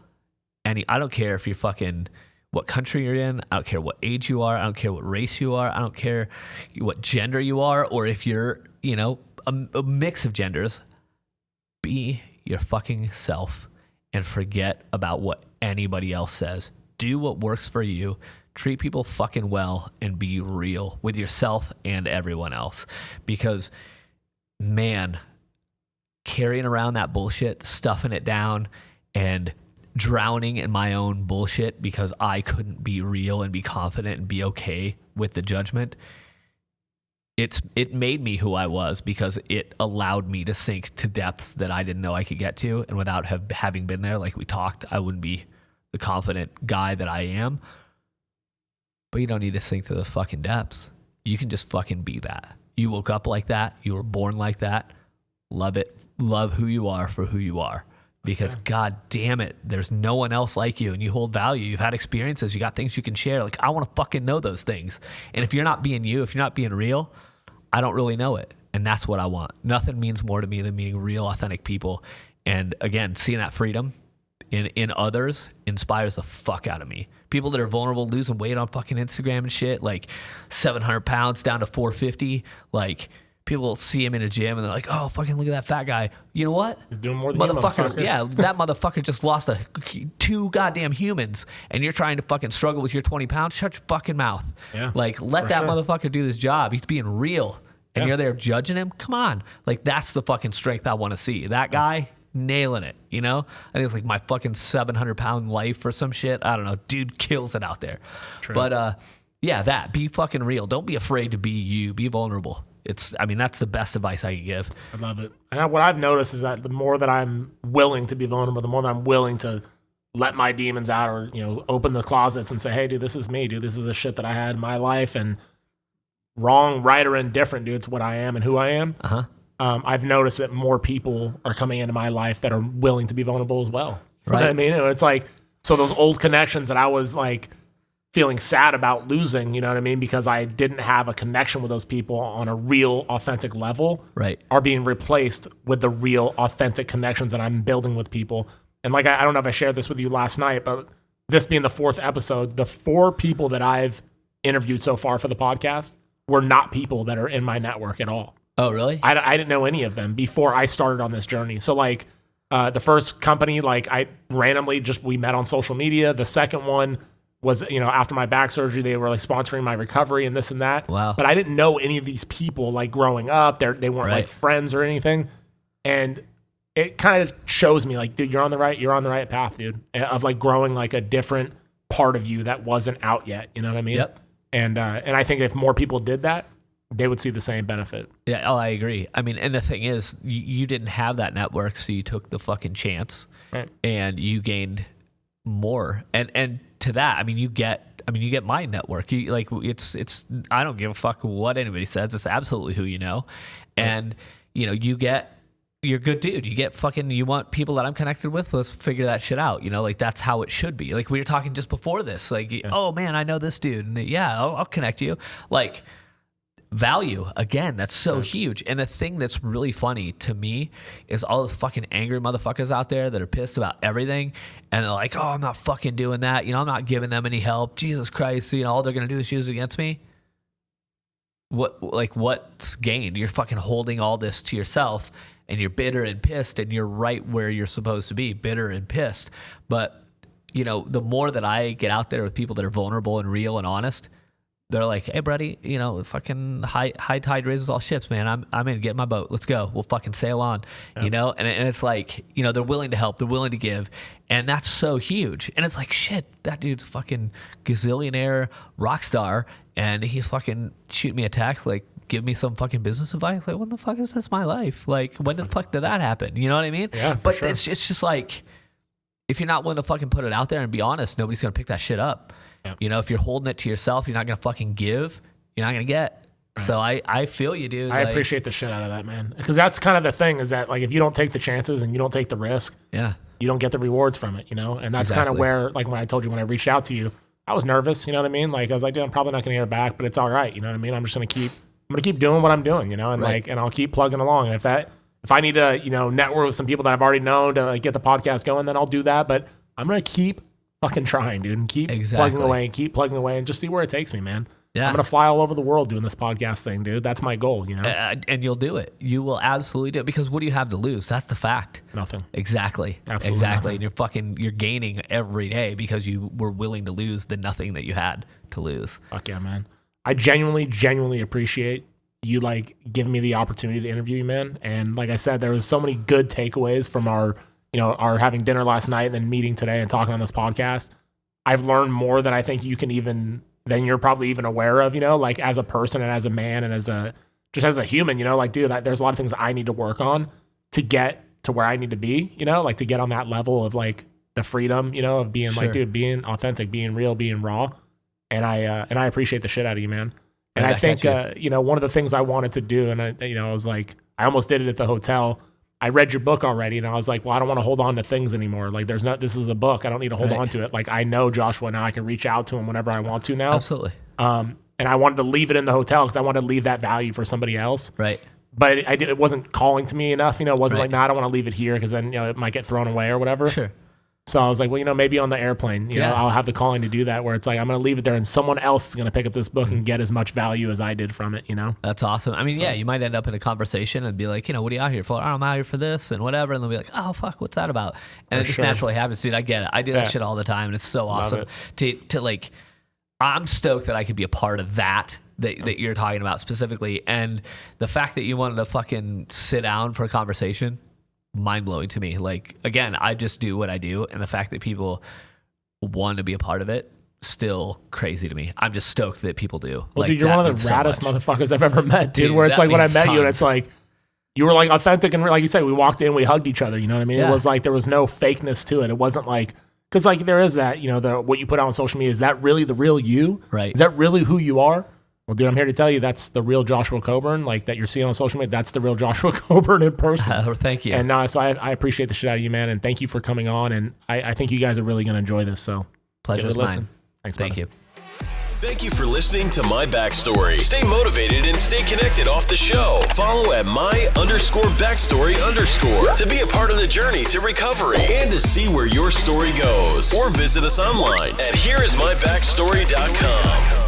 I don't care if you're fucking what country you're in, I don't care what age you are, I don't care what race you are, I don't care what gender you are, or if you're, a mix of genders. Be your fucking self and forget about what anybody else says. Do what works for you. Treat people fucking well and be real with yourself and everyone else. Because, man, carrying around that bullshit, stuffing it down, and drowning in my own bullshit because I couldn't be real and be confident and be okay with the judgment, it made me who I was, because it allowed me to sink to depths that I didn't know I could get to. And without having been there, like we talked, I wouldn't be the confident guy that I am. But you don't need to sink to those fucking depths. You can just fucking be that. You woke up like that. You were born like that. Love it. Love who you are for who you are. Because God damn it, there's no one else like you, and you hold value. You've had experiences. You got things you can share. Like, I want to fucking know those things. And if you're not being you, if you're not being real, I don't really know it. And that's what I want. Nothing means more to me than meeting real, authentic people. And again, seeing that freedom in others inspires the fuck out of me. People that are vulnerable, losing weight on fucking Instagram and shit, like 700 pounds down to 450. Like, people see him in a gym and they're like, oh, fucking look at that fat guy. You know what? He's doing more than you, motherfucker. Yeah, that motherfucker just lost two goddamn humans, and you're trying to fucking struggle with your 20 pounds? Shut your fucking mouth. Yeah, like, let that motherfucker do this job. He's being real, and you're there judging him? Come on. Like, that's the fucking strength I want to see. That guy, nailing it, I think it's like my fucking 700-pound life or some shit. I don't know. Dude kills it out there. True. But, be fucking real. Don't be afraid to be you. Be vulnerable. That's the best advice I can give. I love it. And what I've noticed is that the more that I'm willing to be vulnerable, the more that I'm willing to let my demons out, or, open the closets and say, hey, dude, this is me, dude. This is the shit that I had in my life, and wrong, right, or indifferent, dude. It's what I am and who I am. Uh-huh. I've noticed that more people are coming into my life that are willing to be vulnerable as well. Right. You know what I mean? It's like, so those old connections that I was like feeling sad about losing, you know what I mean? Because I didn't have a connection with those people on a real, authentic level, right, are being replaced with the real, authentic connections that I'm building with people. And like, I don't know if I shared this with you last night, but this being the 4th episode, the 4 people that I've interviewed so far for the podcast were not people that are in my network at all. Oh, really? I didn't know any of them before I started on this journey. So like, the first company, like I randomly we met on social media. The second one was, after my back surgery, they were like sponsoring my recovery and this and that. Wow. But I didn't know any of these people like growing up. They weren't like friends or anything. And it kind of shows me like, dude, you're on the right path, dude, of like growing like a different part of you that wasn't out yet. You know what I mean? Yep. And I think if more people did that, they would see the same benefit. Yeah. Oh, I agree. And the thing is, you didn't have that network, so you took the fucking chance, right, and you gained more. And to that, you get my network. It's I don't give a fuck what anybody says. It's absolutely who you know. And you're a good dude. You want people that I'm connected with, let's figure that shit out. Like, that's how it should be. Like, we were talking just before this, like, oh man, I know this dude, and I'll connect you. Like, value. Again, that's so huge. And the thing that's really funny to me is all those fucking angry motherfuckers out there that are pissed about everything. And they're like, oh, I'm not fucking doing that. I'm not giving them any help. Jesus Christ. All they're going to do is use it against me. What's gained? You're fucking holding all this to yourself, and you're bitter and pissed, and you're right where you're supposed to be, bitter and pissed. But, the more that I get out there with people that are vulnerable and real and honest, they're like, hey, buddy, fucking high tide raises all ships, man. I'm in, get in my boat. Let's go. We'll fucking sail on, and it's like, they're willing to help. They're willing to give. And that's so huge. And it's like, shit, that dude's a fucking gazillionaire rock star, and he's fucking shooting me a text like, give me some fucking business advice. Like, what the fuck is this my life? Like, when the fuck did that happen? You know what I mean? Yeah, but sure. it's just like, if you're not willing to fucking put it out there and be honest, nobody's going to pick that shit up. Yeah. If you're holding it to yourself, you're not going to fucking give, you're not going to get. Right. So I feel you, dude. I appreciate the shit out of that, man. Because that's kind of the thing, is that, like, if you don't take the chances and you don't take the risk, you don't get the rewards from it, And that's kind of where, like, when I told you, when I reached out to you, I was nervous, you know what I mean? Like, I was like, dude, I'm probably not going to hear back, but it's all right, you know what I mean? I'm just going to keep doing what I'm doing, and right. And I'll keep plugging along. And if I need to, network with some people that I've already known to get the podcast going, then I'll do that. But I'm going to keep fucking trying, dude, and keep plugging away and just see where it takes me, man. Yeah. I'm going to fly all over the world doing this podcast thing, dude. That's my goal, And you'll do it. You will absolutely do it, because what do you have to lose? That's the fact. Nothing. Exactly. Absolutely exactly. Nothing. And you're gaining every day because you were willing to lose the nothing that you had to lose. Fuck yeah, man. I genuinely appreciate you, like, giving me the opportunity to interview you, man. And like I said, there was so many good takeaways from our having dinner last night and then meeting today and talking on this podcast. I've learned more than I think than you're probably even aware of, like, as a person and as a man and as a human, like, dude, there's a lot of things I need to work on to get to where I need to be, like, to get on that level of, like, the freedom, of being like, dude, being authentic, being real, being raw. And I appreciate the shit out of you, man. And I think, one of the things I wanted to do, and I was like, I almost did it at the hotel. I read your book already, and I was like, well, I don't want to hold on to things anymore. Like, this is a book. I don't need to hold on to it. Like, I know Joshua now. I can reach out to him whenever I want to now. Absolutely. And I wanted to leave it in the hotel because I wanted to leave that value for somebody else. Right. But it wasn't calling to me enough. It wasn't like, I don't want to leave it here because then, it might get thrown away or whatever. Sure. So I was like, well, maybe on the airplane, I'll have the calling to do that, where it's like, I'm going to leave it there and someone else is going to pick up this book and get as much value as I did from it, That's awesome. I mean, you might end up in a conversation and be like, what are you out here for? Oh, I'm out here for this and whatever. And they'll be like, oh, fuck, what's that about? And it just naturally happens, dude. I get it. I do that shit all the time, and it's so awesome to like, I'm stoked that I could be a part of that you're talking about specifically. And the fact that you wanted to fucking sit down for a conversation, mind-blowing to me. Like, again, I just do what I do, and the fact that people want to be a part of it, still crazy to me. I'm just stoked that people do. Well, dude, you're one of the raddest motherfuckers I've ever met, dude. Where it's like, when I met you, and it's like, you were like authentic, and like you said, we walked in, we hugged each other, you know what I mean? It was like, there was no fakeness to it. It wasn't like, because like there is that, what you put out on social media, is that really the real you? Right. Is that really who you are? Well, dude, I'm here to tell you that's the real Joshua Coburn, like, that you're seeing on social media. That's the real Joshua Coburn in person. Thank you. And so I appreciate the shit out of you, man. And thank you for coming on. And I think you guys are really going to enjoy this. So pleasure's mine. Thanks, Thank you. Thank you for listening to My Backstory. Stay motivated and stay connected off the show. Follow at my_backstory_ to be a part of the journey to recovery and to see where your story goes. Or visit us online at hereismybackstory.com.